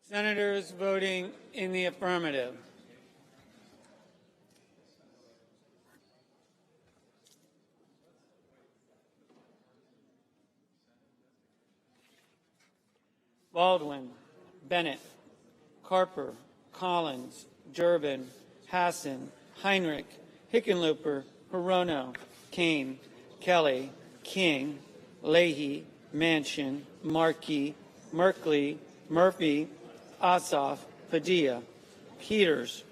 Senators voting in the affirmative. Baldwin, Bennett, Carper, Collins, Durbin, Hassan, Heinrich, Hickenlooper, Hirono, Kane, Kelly, King, Leahy, Manchin, Markey, Merkley, Murphy, Ossoff, Padilla, Peters,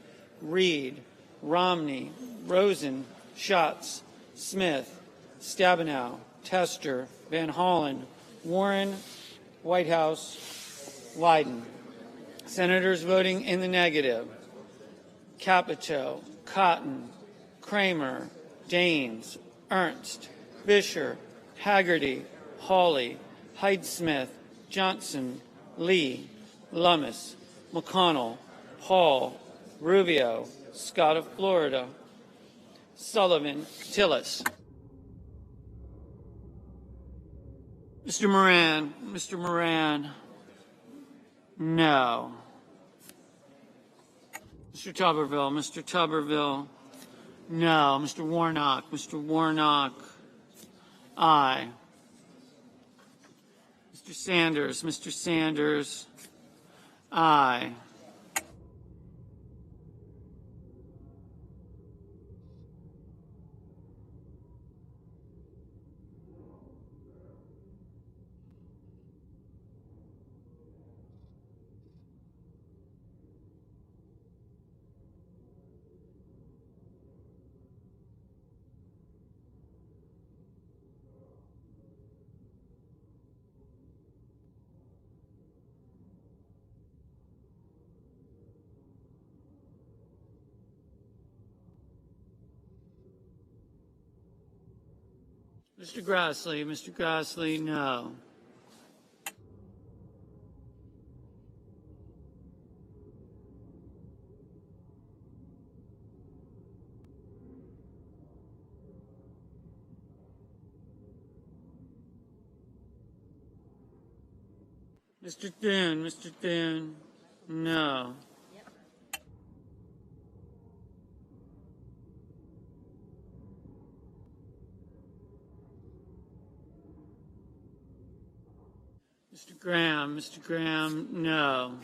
Reed, Romney, Rosen, Schatz, Smith, Stabenow, Tester, Van Hollen, Warren, Whitehouse, Wyden. Senators voting in the negative. Capito, Cotton, Kramer, Daines, Ernst, Fisher, Haggerty, Hawley, Hyde-Smith, Johnson, Lee, Lummis, McConnell, Paul, Rubio, Scott of Florida, Sullivan, Tillis. Mr. Moran, no. Mr. Tuberville, no. Mr. Warnock, aye. Mr. Sanders, aye. Mr. Grassley, no. Mr. Thune, no. Mr. Graham, no.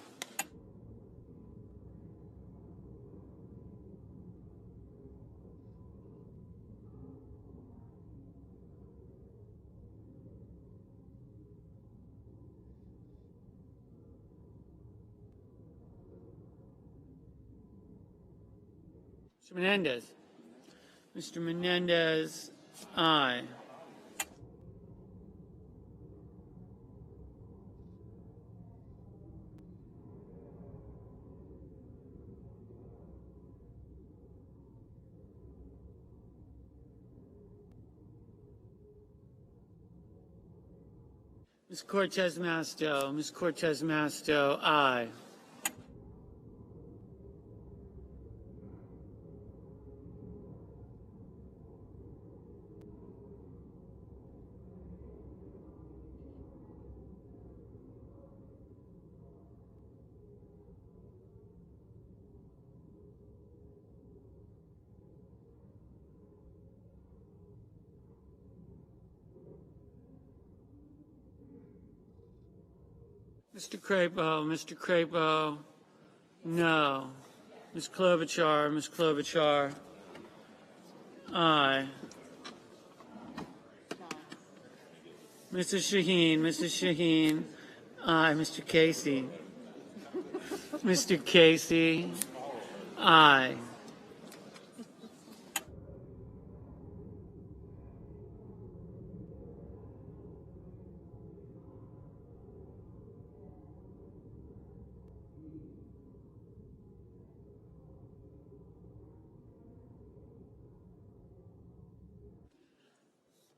Mr. Menendez, aye. Ms. Cortez Masto, aye. Mr. Crapo, no. Ms. Klobuchar, aye. Mrs. Shaheen, aye. Mr. Casey, aye.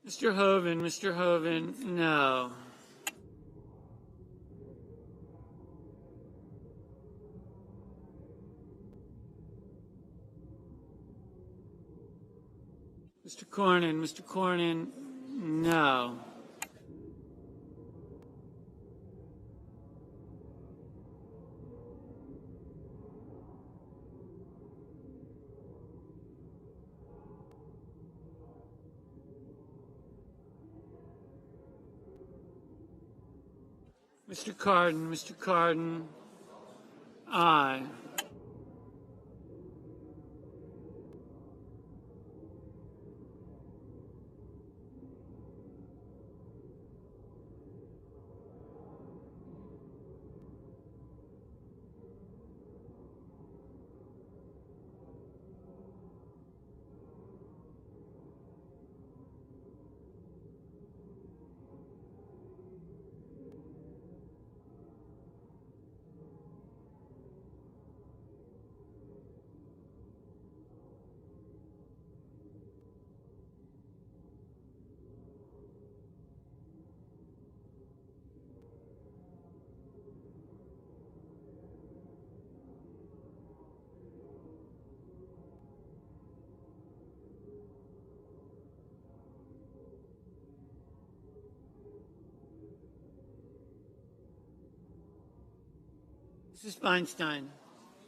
Mr. Hoeven, no. Mr. Cornyn, no. Mr. Cardin, aye.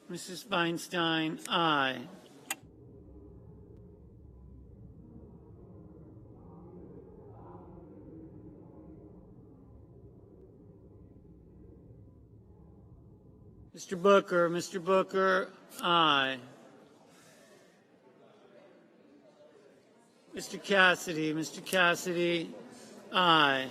Mrs. Feinstein, aye. Mr. Booker, aye. Mr. Cassidy, aye.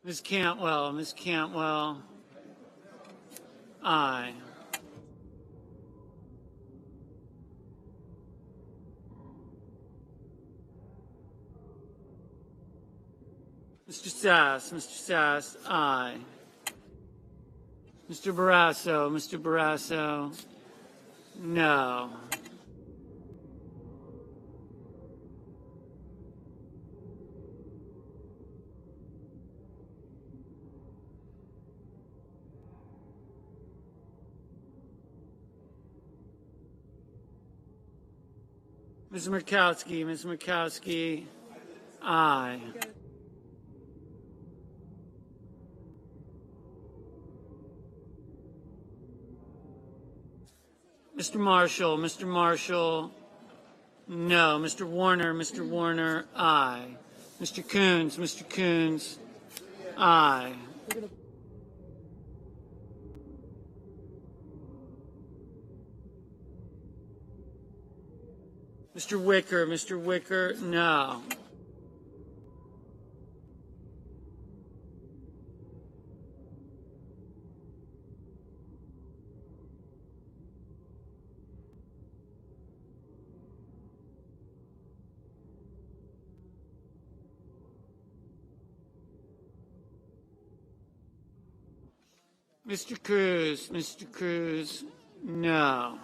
Ms. Cantwell, aye. Mr. Sass, aye. Mr. Barrasso, no. Ms. Murkowski, aye. Mr. Marshall, no. Mr. Warner, aye. Mr. Coons, aye. Mr. Wicker, no. Mr. Cruz, no.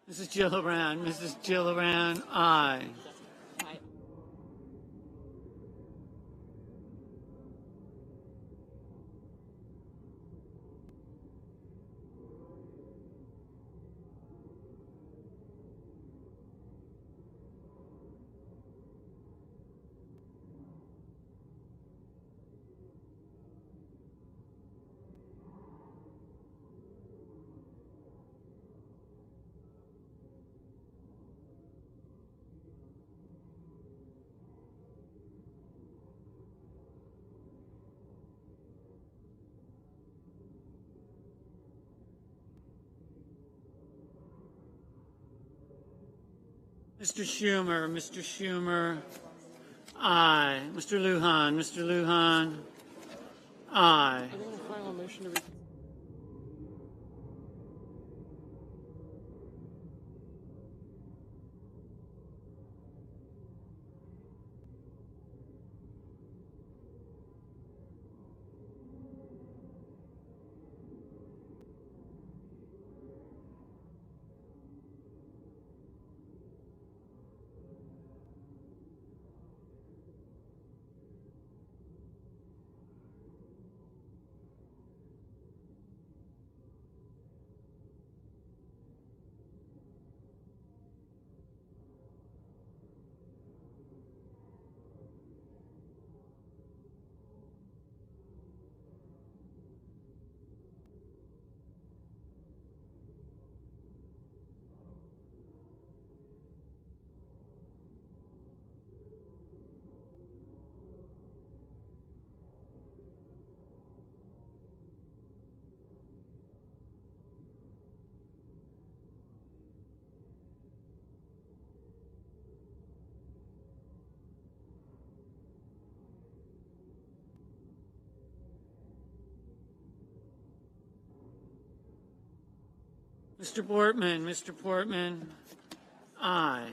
Mrs. Gillibrand, aye. Mr. Schumer, aye. Mr. Lujan, aye. Mr. Portman, aye.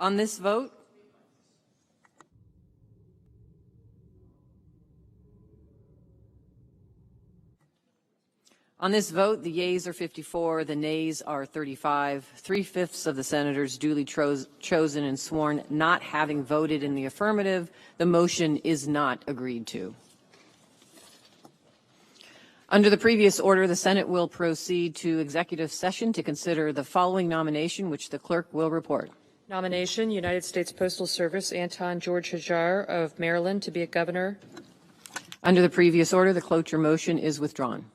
On this vote, the yeas are 54, the nays are 35. 3/5 of the senators duly chosen and sworn not having voted in the affirmative. The motion is not agreed to. Under the previous order, the Senate will proceed to executive session to consider the following nomination, which the clerk will report. Nomination, United States Postal Service, Anton George Hajar of Maryland to be a governor. Under the previous order, the cloture motion is withdrawn.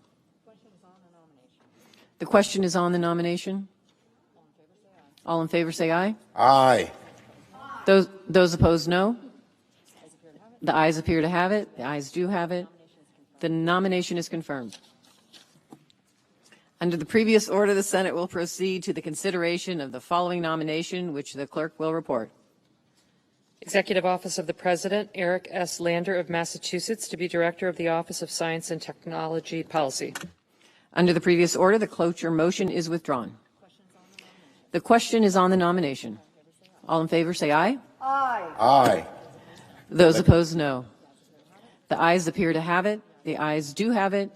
The question is on the nomination. All in favor say aye. Aye. Those opposed, no. The ayes appear to have it. The ayes do have it. The nomination is confirmed. Under the previous order, the Senate will proceed to the consideration of the following nomination, which the clerk will report. Executive Office of the President, Eric S. Lander of Massachusetts to be Director of the Office of Science and Technology Policy. Under the previous order, the cloture motion is withdrawn. The question is on the nomination. All in favor say aye. Aye. Aye. Those opposed, no. The ayes appear to have it. The ayes do have it.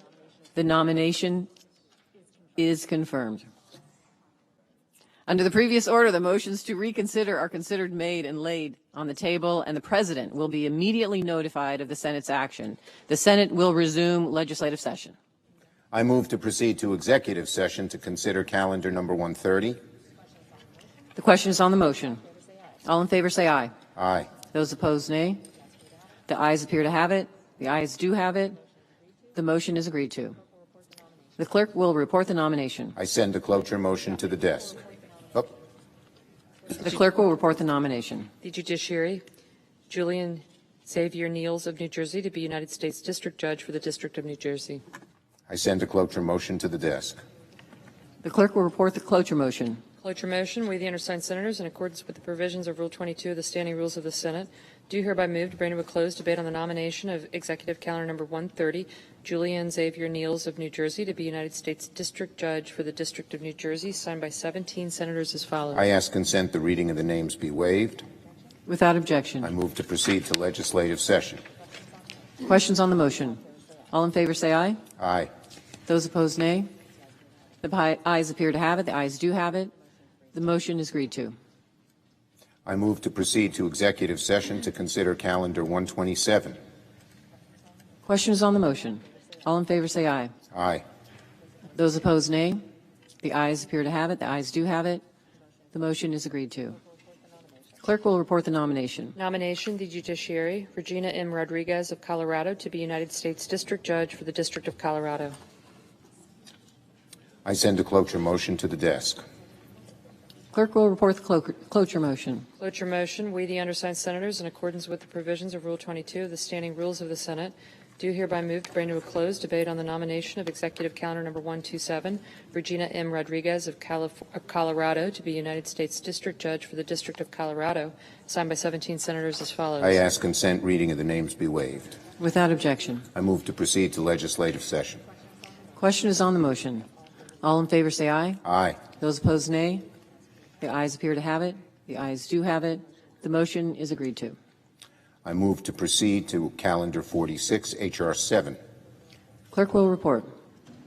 The nomination is confirmed. Under the previous order, the motions to reconsider are considered made and laid on the table, and the President will be immediately notified of the Senate's action. The Senate will resume legislative session. I move to proceed to executive session to consider calendar number 130. The question is on the motion. All in favor say aye. Aye. Those opposed, nay. The ayes appear to have it. The ayes do have it. The motion is agreed to. The clerk will report the nomination. I send the cloture motion to the desk. Oh. The clerk will report the nomination. The Judiciary, Julian Xavier Niels of New Jersey to be United States District Judge for the District of New Jersey. I send a cloture motion to the desk. The clerk will report the cloture motion. Cloture motion, we the undersigned senators, in accordance with the provisions of Rule 22 of the Standing Rules of the Senate, do hereby move to bring to a close debate on the nomination of Executive Calendar Number 130, Julian Xavier Niels of New Jersey to be United States District Judge for the District of New Jersey, signed by 17 senators as follows. I ask consent the reading of the names be waived. Without objection. I move to proceed to legislative session. Questions on the motion? All in favor say aye. Aye. Those opposed, nay. The ayes appear to have it. The ayes do have it. The motion is agreed to. I move to proceed to executive session to consider calendar 127. Questions on the motion? All in favor say aye. Aye. Those opposed, nay. The ayes appear to have it. The ayes do have it. The motion is agreed to. Clerk will report the nomination. Nomination, the Judiciary, Regina M. Rodriguez of Colorado to be United States District Judge for the District of Colorado. I send a cloture motion to the desk. Clerk will report the cloture motion. Cloture motion, we the undersigned senators, in accordance with the provisions of Rule 22 of the Standing Rules of the Senate, do hereby move to bring to a close debate on the nomination of Executive Calendar Number 127, Regina M. Rodriguez of Colorado to be United States District Judge for the District of Colorado, signed by 17 senators as follows. I ask consent reading of the names be waived. Without objection. I move to proceed to legislative session. Question is on the motion. All in favor say aye. Aye. Those opposed, nay. The ayes appear to have it. The ayes do have it. The motion is agreed to. I move to proceed to calendar 46, H.R. 7. Clerk will report.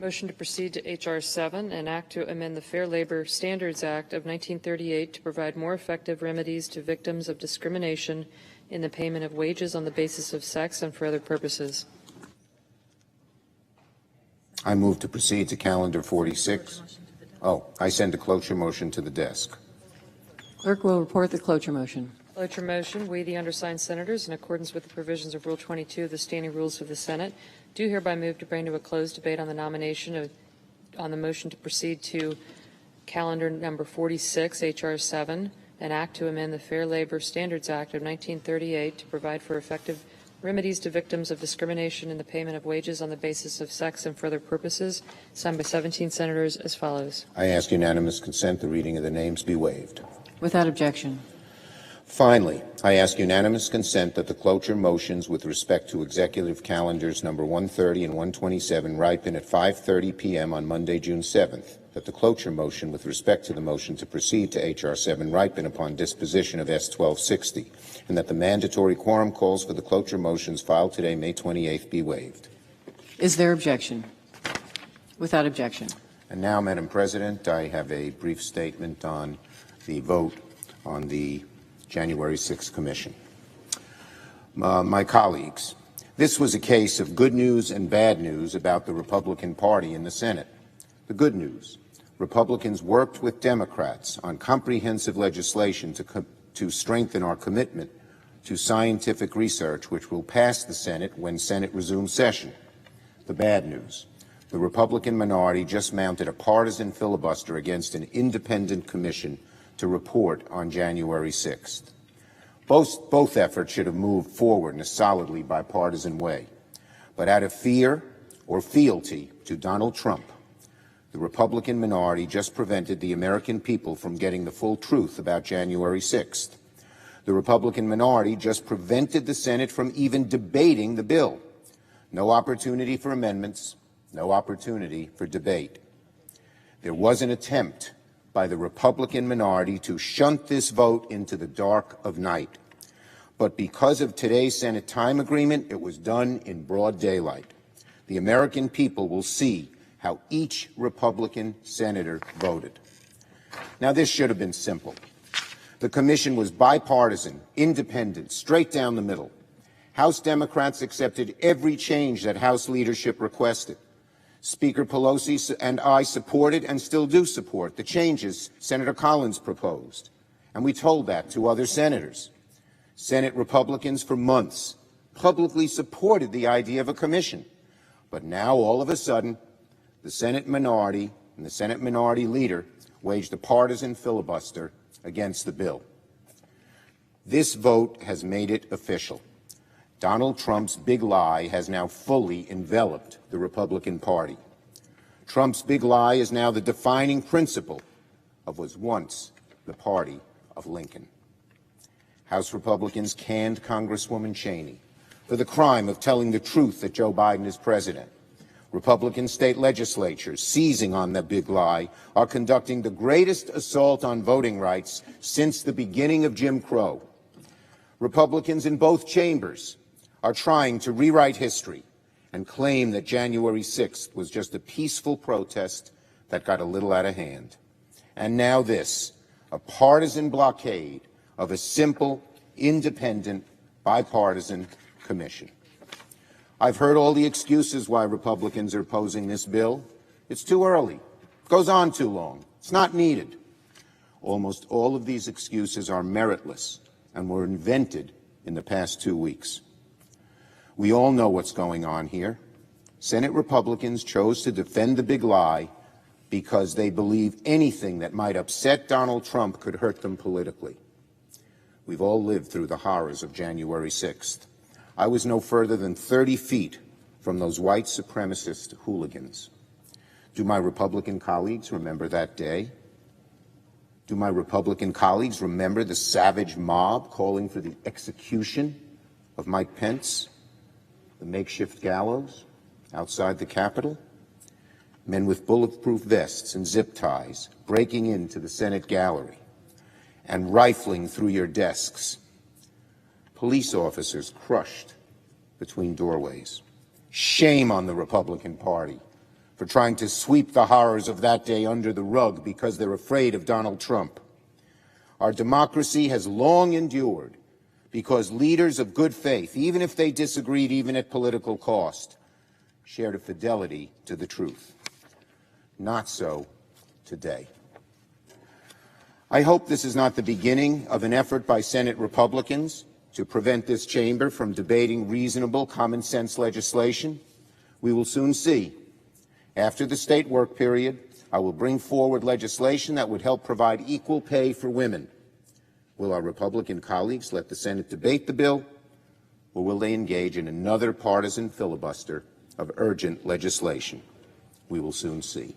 Motion to proceed to H.R. 7, an act to amend the Fair Labor Standards Act of 1938 to provide more effective remedies to victims of discrimination in the payment of wages on the basis of sex and for other purposes. I move to proceed to calendar 46. I send a cloture motion to the desk. Clerk will report the cloture motion. Cloture motion, we the undersigned senators, in accordance with the provisions of Rule 22 of the Standing Rules of the Senate, do hereby move to bring to a closed debate on the nomination on the motion to proceed to calendar number 46, H.R. 7, an act to amend the Fair Labor Standards Act of 1938 to provide for effective remedies to victims of discrimination in the payment of wages on the basis of sex and for other purposes, signed by 17 senators as follows. I ask unanimous consent the reading of the names be waived. Without objection. Finally, I ask unanimous consent that the cloture motions with respect to executive calendars number 130 and 127 ripen at 5:30 p.m. on Monday, June 7th, that the cloture motion with respect to the motion to proceed to H.R. 7 ripen upon disposition of S. 1260, and that the mandatory quorum calls for the cloture motions filed today, May 28th, be waived. Is there objection? Without objection. And now, Madam President, I have a brief statement on the vote on the January 6th Commission. My colleagues, this was a case of good news and bad news about the Republican Party in the Senate. The good news: Republicans worked with Democrats on comprehensive legislation to strengthen our commitment to scientific research, which will pass the Senate when Senate resumes session. The bad news: the Republican minority just mounted a partisan filibuster against an independent commission to report on January 6th. Both efforts should have moved forward in a solidly bipartisan way. But out of fear or fealty to Donald Trump, the Republican minority just prevented the American people from getting the full truth about January 6th. The Republican minority just prevented the Senate from even debating the bill. No opportunity for amendments, no opportunity for debate. There was an attempt by the Republican minority to shunt this vote into the dark of night. But because of today's Senate time agreement, it was done in broad daylight. The American people will see how each Republican senator voted. Now, this should have been simple. The commission was bipartisan, independent, straight down the middle. House Democrats accepted every change that House leadership requested. Speaker Pelosi and I supported and still do support the changes Senator Collins proposed, and we told that to other senators. Senate Republicans for months publicly supported the idea of a commission, but now all of a sudden, the Senate minority and the Senate minority leader waged a partisan filibuster against the bill. This vote has made it official. Donald Trump's big lie has now fully enveloped the Republican Party. Trump's big lie is now the defining principle of what was once the party of Lincoln. House Republicans canned Congresswoman Cheney for the crime of telling the truth that Joe Biden is president. Republican state legislatures, seizing on the big lie, are conducting the greatest assault on voting rights since the beginning of Jim Crow. Republicans in both chambers are trying to rewrite history and claim that January 6th was just a peaceful protest that got a little out of hand. And now this, a partisan blockade of a simple, independent, bipartisan commission. I've heard all the excuses why Republicans are opposing this bill. It's too early. It goes on too long. It's not needed. Almost all of these excuses are meritless and were invented in the past 2 weeks. We all know what's going on here. Senate Republicans chose to defend the big lie because they believe anything that might upset Donald Trump could hurt them politically. We've all lived through the horrors of January 6th. I was no further than 30 feet from those white supremacist hooligans. Do my Republican colleagues remember that day? Do my Republican colleagues remember the savage mob calling for the execution of Mike Pence? The makeshift gallows outside the Capitol? Men with bulletproof vests and zip ties breaking into the Senate gallery and rifling through your desks. Police officers crushed between doorways. Shame on the Republican Party for trying to sweep the horrors of that day under the rug because they're afraid of Donald Trump. Our democracy has long endured because leaders of good faith, even if they disagreed, even at political cost, shared a fidelity to the truth. Not so today. I hope this is not the beginning of an effort by Senate Republicans to prevent this chamber from debating reasonable, common-sense legislation. We will soon see. After the state work period, I will bring forward legislation that would help provide equal pay for women. Will our Republican colleagues let the Senate debate the bill, or will they engage in another partisan filibuster of urgent legislation? We will soon see.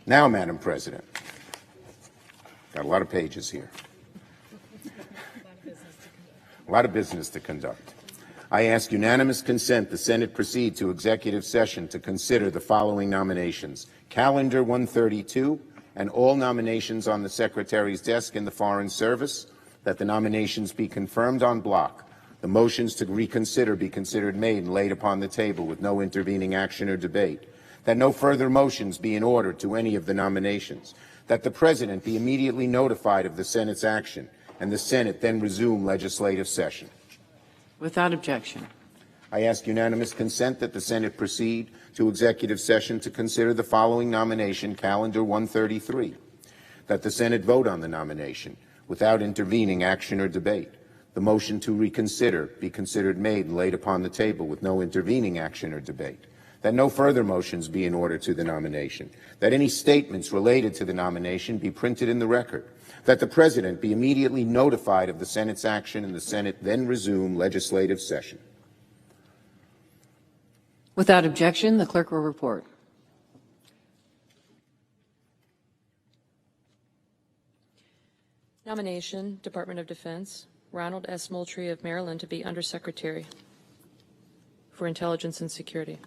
Now, Madam President, got a lot of pages here. A lot of business to conduct. I ask unanimous consent the Senate proceed to executive session to consider the following nominations: Calendar 132 and all nominations on the Secretary's desk in the Foreign Service, that the nominations be confirmed en bloc. The motions to reconsider be considered made and laid upon the table with no intervening action or debate. That no further motions be in order to any of the nominations. That the President be immediately notified of the Senate's action, and the Senate then resume legislative session. Without objection. I ask unanimous consent that the Senate proceed to executive session to consider the following nomination, Calendar 133. That the Senate vote on the nomination without intervening action or debate. The motion to reconsider be considered made and laid upon the table with no intervening action or debate. That no further motions be in order to the nomination. That any statements related to the nomination be printed in the record. That the President be immediately notified of the Senate's action and the Senate then resume legislative session. Without objection, the clerk will report. Nomination, Department of Defense, Ronald S. Moultrie of Maryland to be Undersecretary for Intelligence and Security.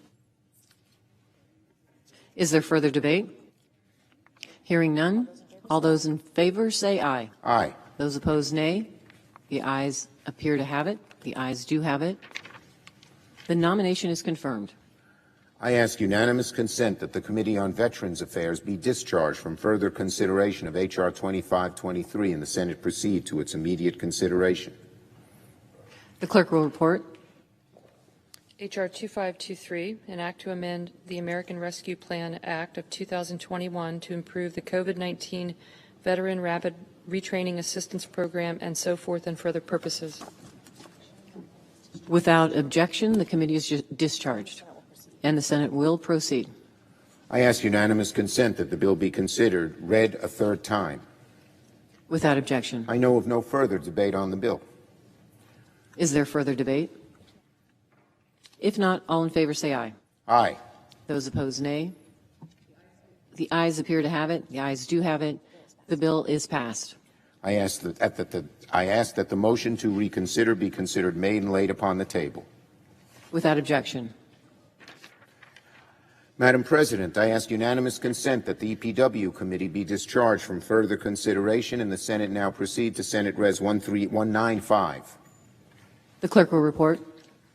Is there further debate? Hearing none, all those in favor say aye. Aye. Those opposed, nay. The ayes appear to have it. The ayes do have it. The nomination is confirmed. I ask unanimous consent that the Committee on Veterans Affairs be discharged from further consideration of H.R. 2523 and the Senate proceed to its immediate consideration. The clerk will report. H.R. 2523, an act to amend the American Rescue Plan Act of 2021 to improve the COVID-19 Veteran Rapid Retraining Assistance Program and so forth and for other purposes. Without objection, the committee is discharged, and the Senate will proceed. I ask unanimous consent that the bill be considered read a third time. Without objection. I know of no further debate on the bill. Is there further debate? If not, all in favor say aye. Aye. Those opposed, nay. The ayes appear to have it. The ayes do have it. The bill is passed. I ask that the motion to reconsider be considered made and laid upon the table. Without objection. Madam President, I ask unanimous consent that the EPW Committee be discharged from further consideration and the Senate now proceed to Senate Res. 195. The clerk will report.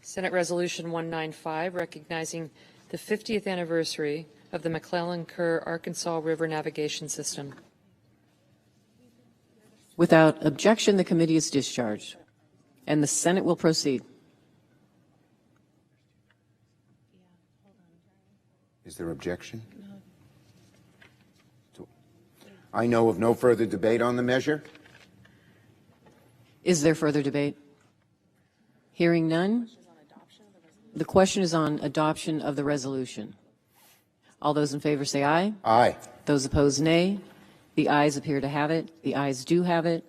Senate Resolution 195, recognizing the 50th anniversary of the McClellan-Kerr Arkansas River Navigation System. Without objection, the committee is discharged, and the Senate will proceed. Is there objection? I know of no further debate on the measure. Is there further debate? Hearing none, the question is on adoption of the resolution. All those in favor say aye. Aye. Those opposed, nay. The ayes appear to have it. The ayes do have it.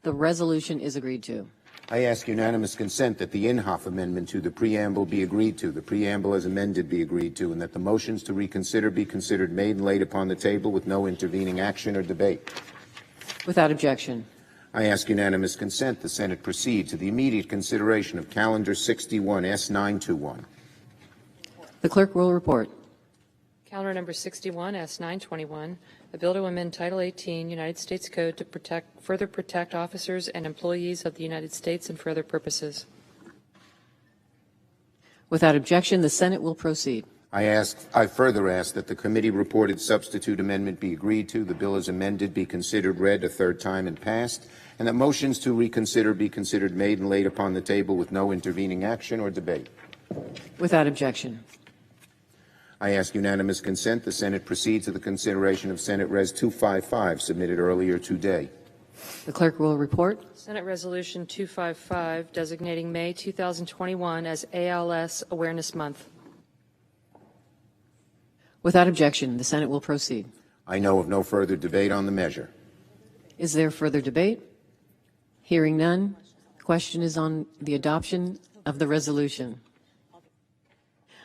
The resolution is agreed to. I ask unanimous consent that the Inhofe amendment to the preamble be agreed to, the preamble as amended be agreed to, and that the motions to reconsider be considered made and laid upon the table with no intervening action or debate. Without objection. I ask unanimous consent the Senate proceed to the immediate consideration of Calendar 61 S921. The clerk will report. Calendar number 61 S921, a bill to amend Title 18 United States Code to further protect officers and employees of the United States and for other purposes. Without objection, the Senate will proceed. I further ask that the committee reported substitute amendment be agreed to, the bill as amended be considered read a third time and passed, and that motions to reconsider be considered made and laid upon the table with no intervening action or debate. Without objection. I ask unanimous consent the Senate proceed to the consideration of Senate Res. 255 submitted earlier today. The clerk will report. Senate Resolution 255 designating May 2021 as ALS Awareness Month. Without objection, the Senate will proceed. I know of no further debate on the measure. Is there further debate? Hearing none, the question is on the adoption of the resolution.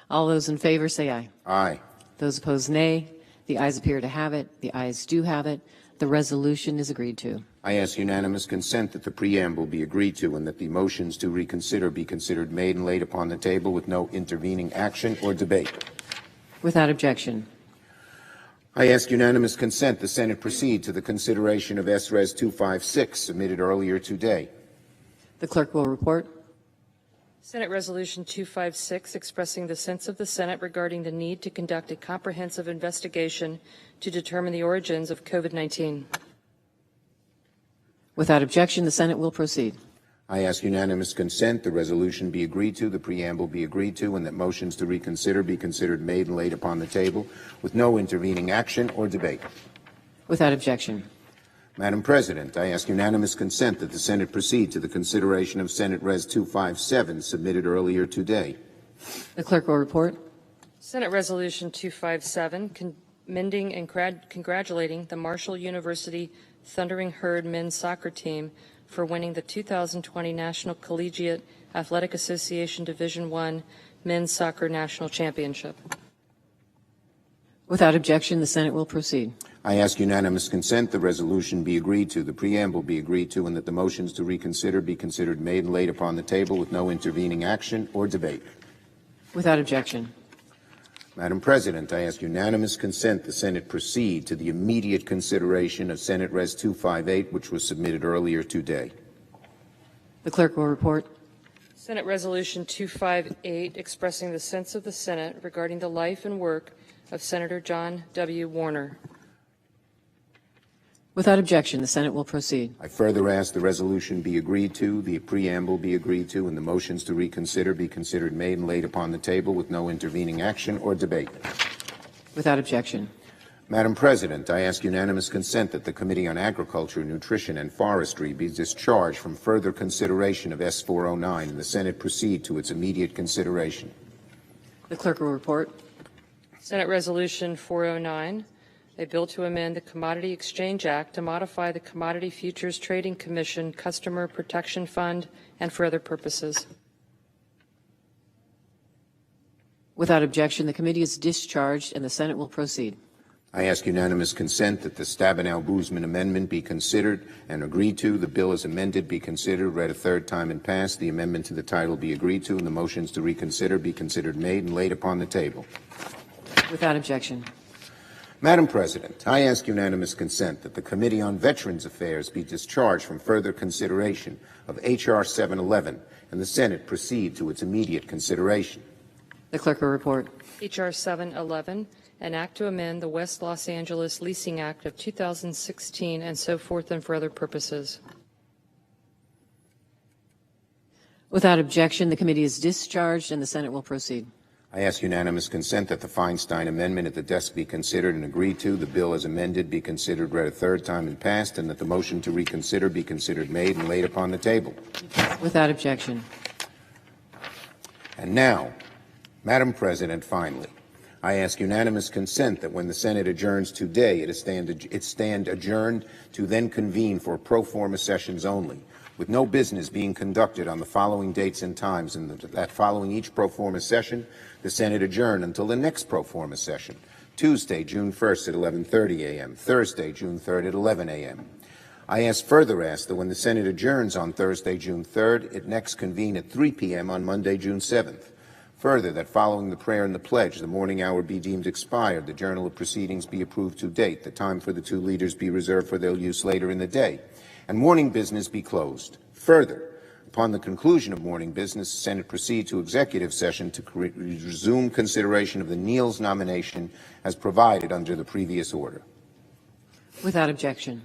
All those in favor say aye. Aye. Those opposed, nay. The ayes appear to have it. The ayes do have it. The resolution is agreed to. I ask unanimous consent that the preamble be agreed to and that the motions to reconsider be considered made and laid upon the table with no intervening action or debate. Without objection. I ask unanimous consent the Senate proceed to the consideration of S-Res 256 submitted earlier today. The clerk will report. Senate Resolution 256 expressing the sense of the Senate regarding the need to conduct a comprehensive investigation to determine the origins of COVID-19. Without objection, the Senate will proceed. I ask unanimous consent the resolution be agreed to, the preamble be agreed to, and that motions to reconsider be considered made and laid upon the table with no intervening action or debate. Without objection. Madam President, I ask unanimous consent that the Senate proceed to the consideration of Senate Res 257 submitted earlier today. The clerk will report. Senate Resolution 257 commending and congratulating the Marshall University Thundering Herd men's soccer team for winning the 2020 National Collegiate Athletic Association Division I Men's Soccer National Championship. Without objection, the Senate will proceed. I ask unanimous consent the resolution be agreed to, the preamble be agreed to, and that the motions to reconsider be considered made and laid upon the table with no intervening action or debate. Without objection. Madam President, I ask unanimous consent the Senate proceed to the immediate consideration of Senate Res 258, which was submitted earlier today. The clerk will report. Senate Resolution 258 expressing the sense of the Senate regarding the life and work of Senator John W. Warner. Without objection, the Senate will proceed. I further ask the resolution be agreed to, the preamble be agreed to, and the motions to reconsider be considered made and laid upon the table with no intervening action or debate. Without objection. Madam President, I ask unanimous consent that the Committee on Agriculture, Nutrition, and Forestry be discharged from further consideration of S-409 and the Senate proceed to its immediate consideration. The clerk will report. Senate Resolution 409, a bill to amend the Commodity Exchange Act to modify the Commodity Futures Trading Commission Customer Protection Fund and for other purposes. Without objection, the committee is discharged and the Senate will proceed. I ask unanimous consent that the Stabenow-Boozman amendment be considered and agreed to. The bill as amended be considered, read a third time and passed. The amendment to the title be agreed to, and the motions to reconsider be considered made and laid upon the table. Without objection. Madam President, I ask unanimous consent that the Committee on Veterans Affairs be discharged from further consideration of H.R. 711 and the Senate proceed to its immediate consideration. The clerk will report. H.R. 711, an act to amend the West Los Angeles Leasing Act of 2016 and so forth and for other purposes. Without objection, the committee is discharged and the Senate will proceed. I ask unanimous consent that the Feinstein amendment at the desk be considered and agreed to, the bill as amended be considered, read a third time and passed, and that the motion to reconsider be considered made and laid upon the table. Without objection. And now, Madam President, finally, I ask unanimous consent that when the Senate adjourns today, it stand adjourned to then convene for pro forma sessions only, with no business being conducted on the following dates and times, and that following each pro forma session, the Senate adjourn until the next pro forma session, Tuesday, June 1st at 11:30 a.m., Thursday, June 3rd at 11 a.m. I further ask that when the Senate adjourns on Thursday, June 3rd, it next convene at 3 p.m. on Monday, June 7th. Further, that following the prayer and the pledge, the morning hour be deemed expired, the journal of proceedings be approved to date, the time for the two leaders be reserved for their use later in the day, and morning business be closed. Further, upon the conclusion of morning business, the Senate proceed to executive session to resume consideration of the Neal's nomination as provided under the previous order. Without objection.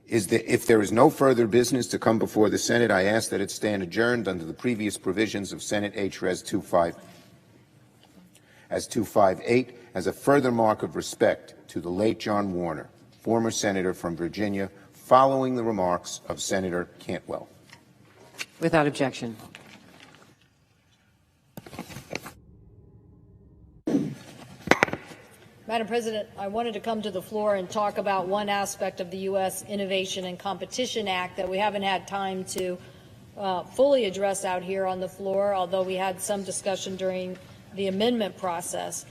If there is no further business to come before the Senate, I ask that it stand adjourned under the previous provisions of Senate H.Res. 258 as a further mark of respect to the late John Warner, former senator from Virginia, following the remarks of Senator Cantwell. Without objection. Madam President, I wanted to come to the floor and talk about one aspect of the U.S. Innovation and Competition Act that we haven't had time to fully address out here on the floor, although we had some discussion during the amendment process.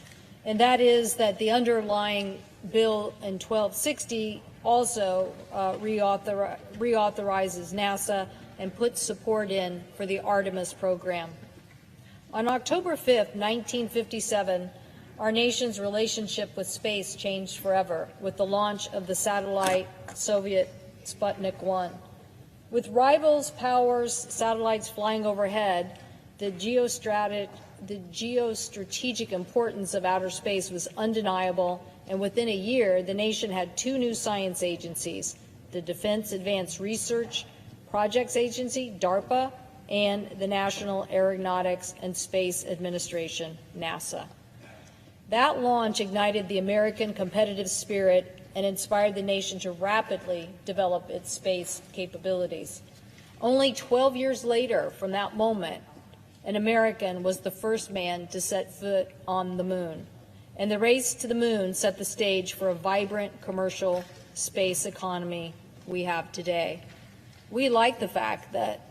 and that is that the underlying bill in 1260 also reauthorizes NASA and puts support in for the Artemis program. On October 5th, 1957, our nation's relationship with space changed forever with the launch of the satellite Soviet Sputnik 1. With rivals powers satellites flying overhead, the geostrategic importance of outer space was undeniable, and within a year, the nation had two new science agencies, the Defense Advanced Research Projects Agency, DARPA, and the National Aeronautics and Space Administration, NASA. That launch ignited the American competitive spirit and inspired the nation to rapidly develop its space capabilities. Only 12 years later from that moment, an American was the first man to set foot on the moon. And the race to the moon set the stage for a vibrant commercial space economy we have today. We like the fact that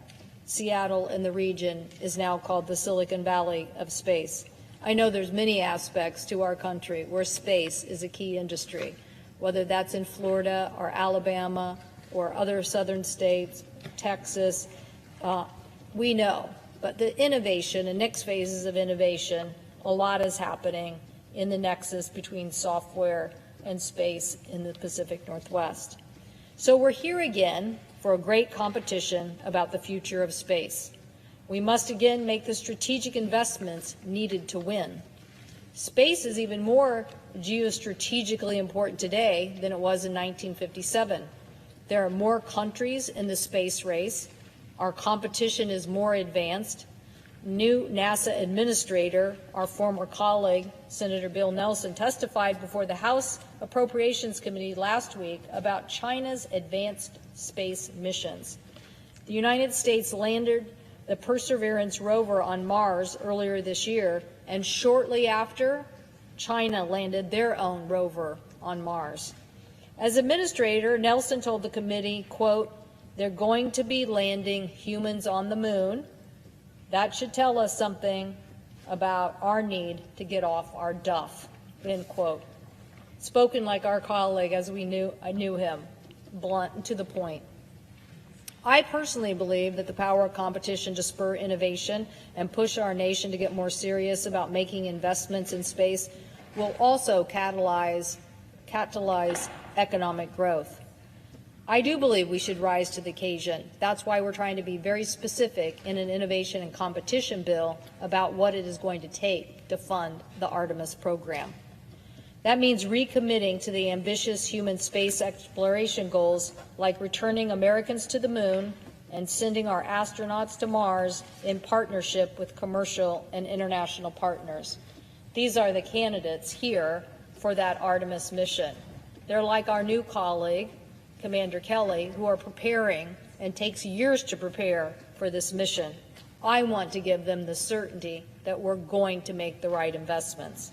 Seattle and the region is now called the Silicon Valley of space. I know there's many aspects to our country where space is a key industry, whether that's in Florida or Alabama or other southern states, Texas, we know. But the innovation and next phases of innovation, a lot is happening in the nexus between software and space in the Pacific Northwest. So we're here again for a great competition about the future of space. We must again make the strategic investments needed to win. Space is even more geostrategically important today than it was in 1957. There are more countries in the space race. Our competition is more advanced. New NASA administrator, our former colleague, Senator Bill Nelson, testified before the House Appropriations Committee last week about China's advanced space missions. The United States landed the Perseverance rover on Mars earlier this year, and shortly after, China landed their own rover on Mars. As administrator, Nelson told the committee, quote, "They're going to be landing humans on the moon. That should tell us something about our need to get off our duff," end quote. Spoken like our colleague as I knew him, blunt and to the point. I personally believe that the power of competition to spur innovation and push our nation to get more serious about making investments in space will also catalyze economic growth. I do believe we should rise to the occasion. That's why we're trying to be very specific in an innovation and competition bill about what it is going to take to fund the Artemis program. That means recommitting to the ambitious human space exploration goals like returning Americans to the moon and sending our astronauts to Mars in partnership with commercial and international partners. These are the candidates here for that Artemis mission. They're like our new colleague, Commander Kelly, who are preparing and takes years to prepare for this mission. I want to give them the certainty that we're going to make the right investments.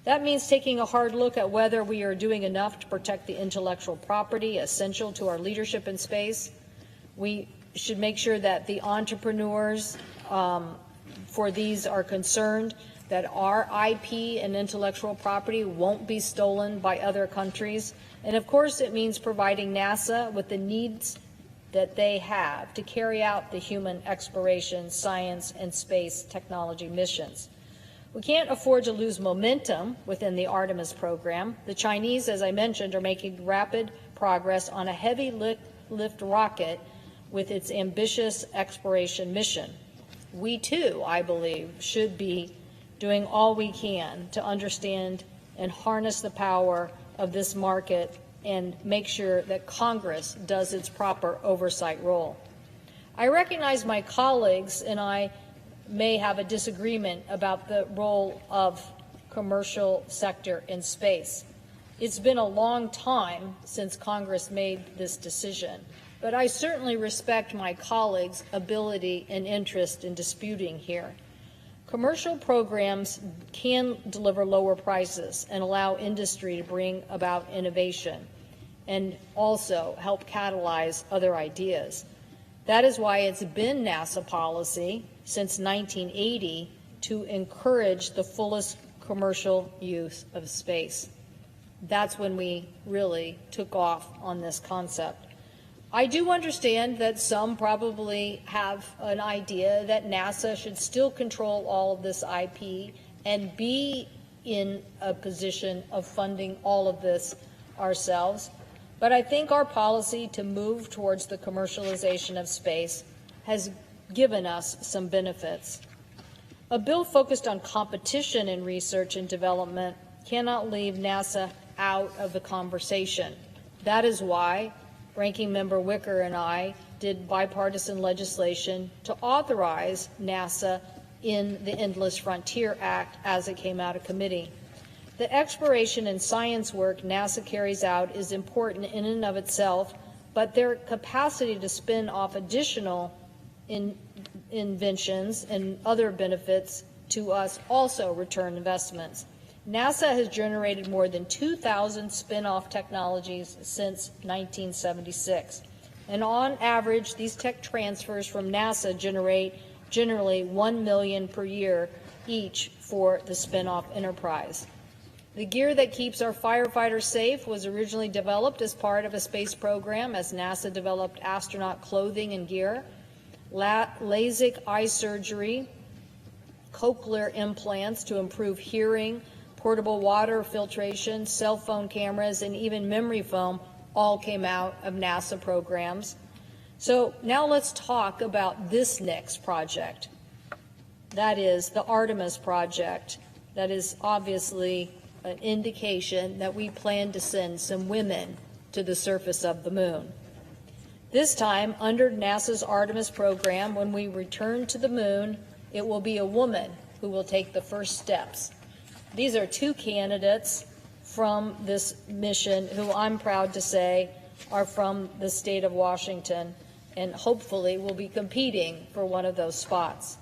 That means taking a hard look at whether we are doing enough to protect the intellectual property essential to our leadership in space. We should make sure that the entrepreneurs for these are concerned that our IP and intellectual property won't be stolen by other countries. And of course, it means providing NASA with the needs that they have to carry out the human exploration, science, and space technology missions. We can't afford to lose momentum within the Artemis program. The Chinese, as I mentioned, are making rapid progress on a heavy lift rocket with its ambitious exploration mission. We too, I believe, should be doing all we can to understand and harness the power of this market and make sure that Congress does its proper oversight role. I recognize my colleagues and I may have a disagreement about the role of commercial sector in space. It's been a long time since Congress made this decision, but I certainly respect my colleagues' ability and interest in disputing here. Commercial programs can deliver lower prices and allow industry to bring about innovation and also help catalyze other ideas. That is why it's been NASA policy since 1980 to encourage the fullest commercial use of space. That's when we really took off on this concept. I do understand that some probably have an idea that NASA should still control all of this IP and be in a position of funding all of this ourselves. But I think our policy to move towards the commercialization of space has given us some benefits. A bill focused on competition in research and development cannot leave NASA out of the conversation. That is why Ranking Member Wicker and I did bipartisan legislation to authorize NASA in the Endless Frontier Act as it came out of committee. The exploration and science work NASA carries out is important in and of itself, but their capacity to spin off additional inventions and other benefits to us also return investments. NASA has generated more than 2,000 spin-off technologies since 1976. And on average, these tech transfers from NASA generate generally $1 million per year each for the spin-off enterprise. The gear that keeps our firefighters safe was originally developed as part of a space program as NASA developed astronaut clothing and gear. LASIK eye surgery, cochlear implants to improve hearing, portable water filtration, cell phone cameras, and even memory foam all came out of NASA programs. So now let's talk about this next project. That is the Artemis project. That is obviously an indication that we plan to send some women to the surface of the moon. This time, under NASA's Artemis program, when we return to the moon, it will be a woman who will take the first steps. These are two candidates from this mission who I'm proud to say are from the state of Washington and hopefully will be competing for one of those spots.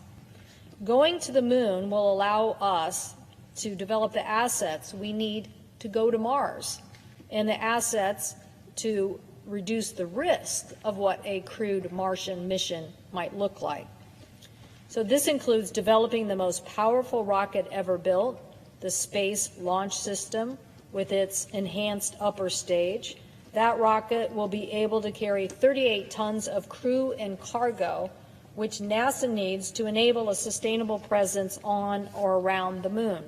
Going to the moon will allow us to develop the assets we need to go to Mars and the assets to reduce the risk of what a crewed Martian mission might look like. So this includes developing the most powerful rocket ever built, the Space Launch System with its enhanced upper stage. That rocket will be able to carry 38 tons of crew and cargo, which NASA needs to enable a sustainable presence on or around the moon.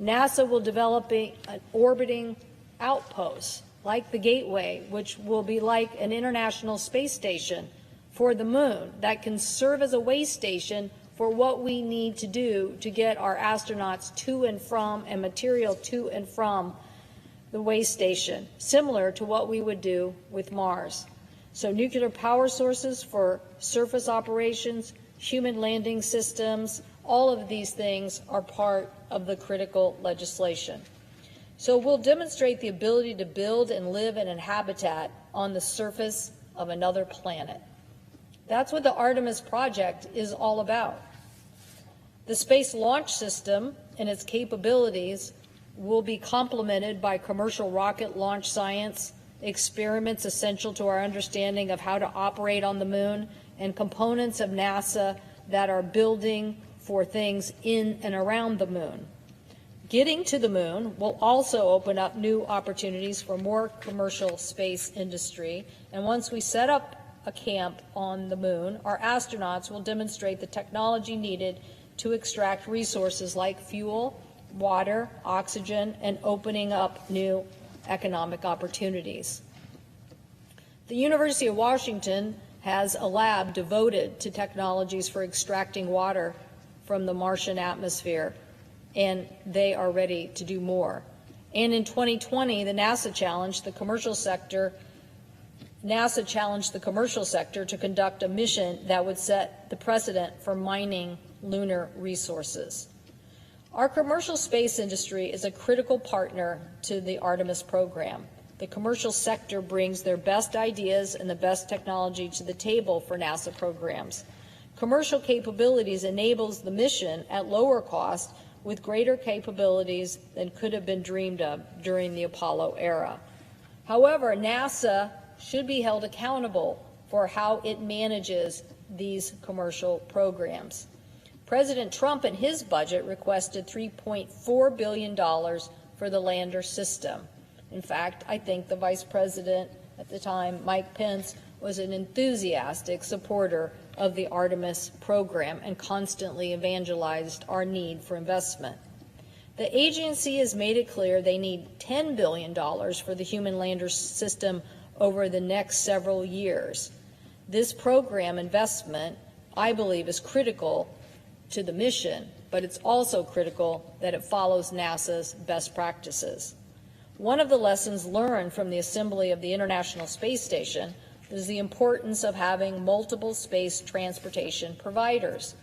NASA will develop an orbiting outpost like the Gateway, which will be like an international space station for the moon that can serve as a way station for what we need to do to get our astronauts to and from and material to and from the way station, similar to what we would do with Mars. So nuclear power sources for surface operations, human landing systems, all of these things are part of the critical legislation. So we'll demonstrate the ability to build and live in a habitat on the surface of another planet. That's what the Artemis project is all about. The Space Launch System and its capabilities will be complemented by commercial rocket launch science, experiments essential to our understanding of how to operate on the moon, and components of NASA that are building for things in and around the moon. Getting to the moon will also open up new opportunities for more commercial space industry, and once we set up a camp on the moon, our astronauts will demonstrate the technology needed to extract resources like fuel, water, oxygen, and opening up new economic opportunities. The University of Washington has a lab devoted to technologies for extracting water from the Martian atmosphere, and they are ready to do more. And in 2020, NASA challenged the commercial sector to conduct a mission that would set the precedent for mining lunar resources. Our commercial space industry is a critical partner to the Artemis program. The commercial sector brings their best ideas and the best technology to the table for NASA programs. Commercial capabilities enables the mission at lower cost with greater capabilities than could have been dreamed of during the Apollo era. However, NASA should be held accountable for how it manages these commercial programs. President Trump in his budget requested $3.4 billion for the lander system. In fact, I think the Vice President at the time, Mike Pence, was an enthusiastic supporter of the Artemis program and constantly evangelized our need for investment. The agency has made it clear they need $10 billion for the human lander system over the next several years. This program investment, I believe, is critical to the mission, but it's also critical that it follows NASA's best practices. One of the lessons learned from the assembly of the International Space Station is the importance of having multiple space transportation providers.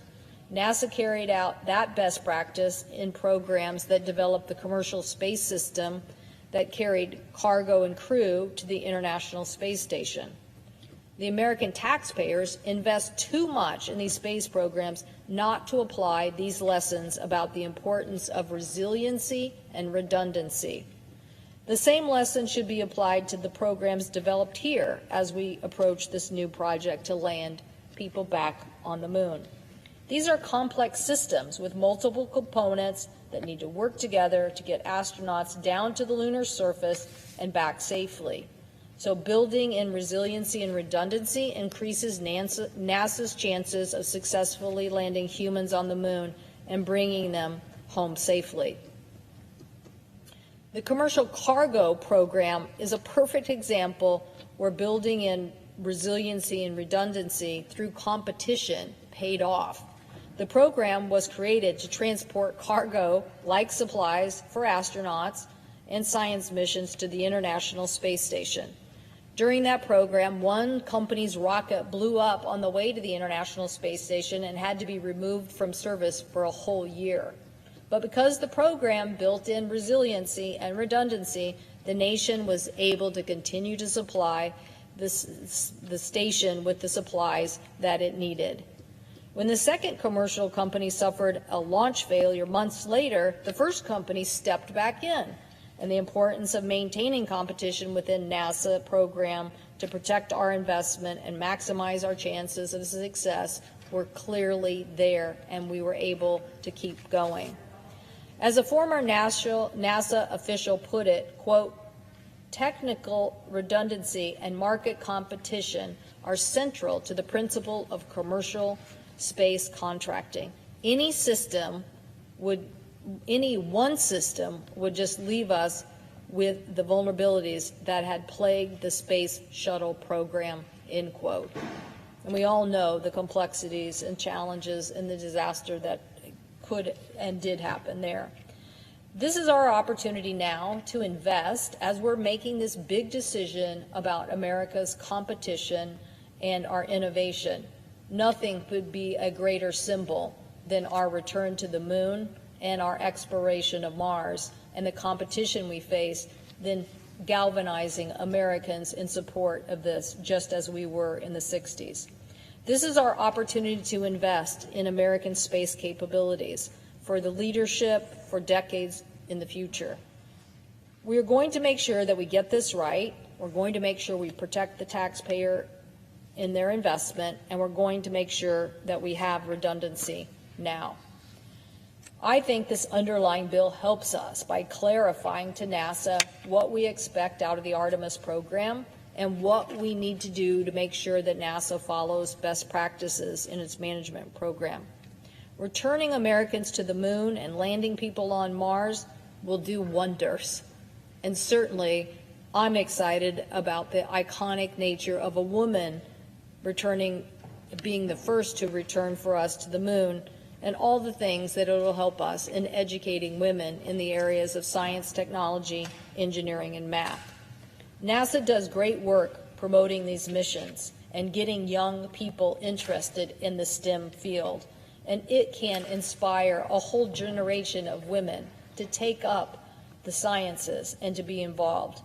NASA carried out that best practice in programs that developed the commercial space system that carried cargo and crew to the International Space Station. The American taxpayers invest too much in these space programs not to apply these lessons about the importance of resiliency and redundancy. The same lesson should be applied to the programs developed here as we approach this new project to land people back on the moon. These are complex systems with multiple components that need to work together to get astronauts down to the lunar surface and back safely. So building in resiliency and redundancy increases NASA's chances of successfully landing humans on the moon and bringing them home safely. The commercial cargo program is a perfect example where building in resiliency and redundancy through competition paid off. The program was created to transport cargo like supplies for astronauts and science missions to the International Space Station. During that program, one company's rocket blew up on the way to the International Space Station and had to be removed from service for a whole year. But because the program built in resiliency and redundancy, the nation was able to continue to supply the station with the supplies that it needed. When the second commercial company suffered a launch failure months later, the first company stepped back in, and the importance of maintaining competition within NASA program to protect our investment and maximize our chances of success were clearly there, and we were able to keep going. As a former NASA official put it, quote, technical redundancy and market competition are central to the principle of commercial space contracting. Any one system would just leave us with the vulnerabilities that had plagued the space shuttle program, end quote. And we all know the complexities and challenges and the disaster that could and did happen there. This is our opportunity now to invest as we're making this big decision about America's competition and our innovation. Nothing could be a greater symbol than our return to the moon and our exploration of Mars and the competition we face than galvanizing Americans in support of this, just as we were in the 60s. This is our opportunity to invest in American space capabilities for the leadership for decades in the future. We are going to make sure that we get this right. We're going to make sure we protect the taxpayer in their investment, and we're going to make sure that we have redundancy now. I think this underlying bill helps us by clarifying to NASA what we expect out of the Artemis program and what we need to do to make sure that NASA follows best practices in its management program. Returning Americans to the moon and landing people on Mars will do wonders. And certainly, I'm excited about the iconic nature of a woman returning, being the first to return for us to the moon, and all the things that it will help us in educating women in the areas of science, technology, engineering, and math. NASA does great work promoting these missions and getting young people interested in the STEM field, and it can inspire a whole generation of women to take up the sciences and to be involved.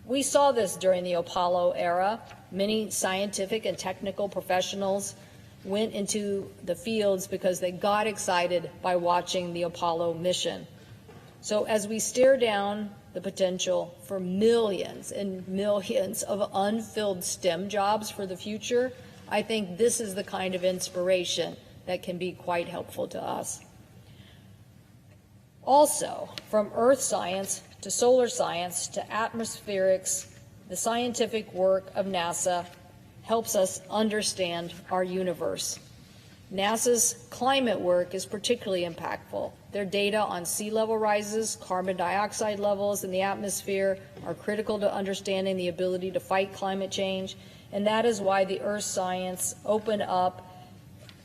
We saw this during the Apollo era. Many scientific and technical professionals went into the fields because they got excited by watching the Apollo mission. So as we stare down the potential for millions and millions of unfilled STEM jobs for the future, I think this is the kind of inspiration that can be quite helpful to us. Also, from earth science to solar science to atmospherics, the scientific work of NASA helps us understand our universe. NASA's climate work is particularly impactful. Their data on sea level rises, carbon dioxide levels in the atmosphere are critical to understanding the ability to fight climate change, and that is why the earth science opened up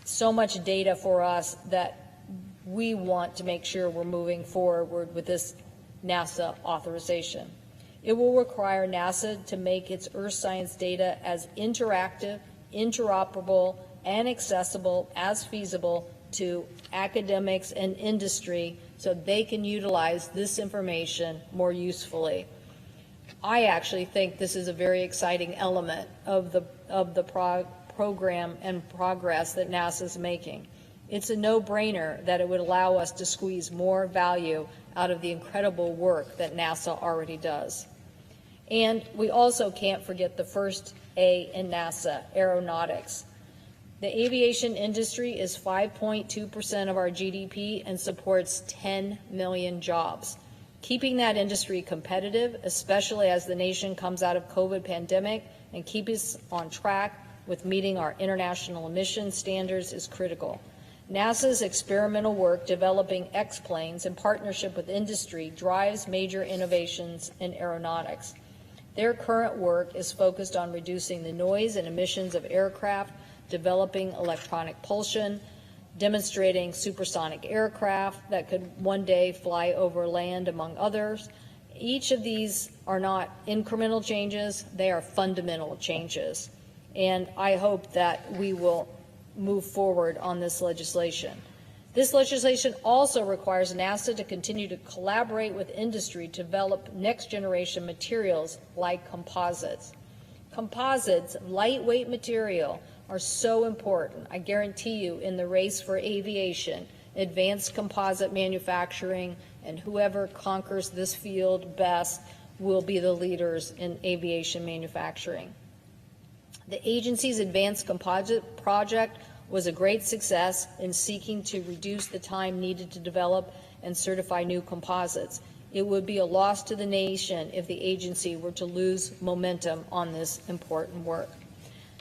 so much data for us that we want to make sure we're moving forward with this NASA authorization. It will require NASA to make its earth science data as interactive, interoperable, and accessible as feasible to academics and industry so they can utilize this information more usefully. I actually think this is a very exciting element of the program and progress that NASA is making. It's a no-brainer that it would allow us to squeeze more value out of the incredible work that NASA already does. And we also can't forget the first A in NASA, aeronautics. The aviation industry is 5.2% of our GDP and supports 10 million jobs. Keeping that industry competitive, especially as the nation comes out of COVID pandemic, and keep us on track with meeting our international emission standards is critical. NASA's experimental work developing X-planes in partnership with industry drives major innovations in aeronautics. Their current work is focused on reducing the noise and emissions of aircraft, developing electronic propulsion, demonstrating supersonic aircraft that could one day fly over land, among others. Each of these are not incremental changes, they are fundamental changes. And I hope that we will move forward on this legislation. This legislation also requires NASA to continue to collaborate with industry to develop next-generation materials like composites. Composites, lightweight material, are so important. I guarantee you, in the race for aviation, advanced composite manufacturing, and whoever conquers this field best will be the leaders in aviation manufacturing. The agency's advanced composite project was a great success in seeking to reduce the time needed to develop and certify new composites. It would be a loss to the nation if the agency were to lose momentum on this important work.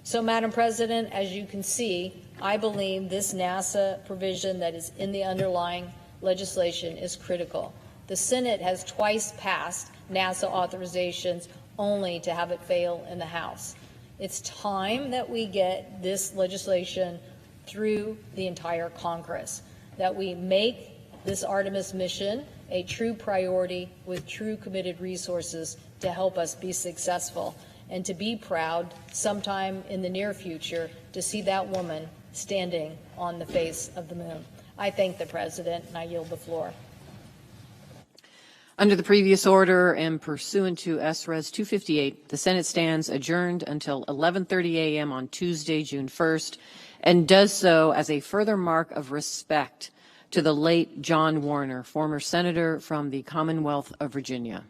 So, Madam President, as you can see, I believe this NASA provision that is in the underlying legislation is critical. The Senate has twice passed NASA authorizations only to have it fail in the House. It's time that we get this legislation through the entire Congress, that we make this Artemis mission a true priority with true committed resources to help us be successful, and to be proud sometime in the near future to see that woman standing on the face of the moon. I thank the President, and I yield the floor. Under the previous order and pursuant to S.Res. 258, the Senate stands adjourned until 11:30 a.m. on Tuesday, June 1st, and does so as a further mark of respect to the late John Warner, former senator from the Commonwealth of Virginia.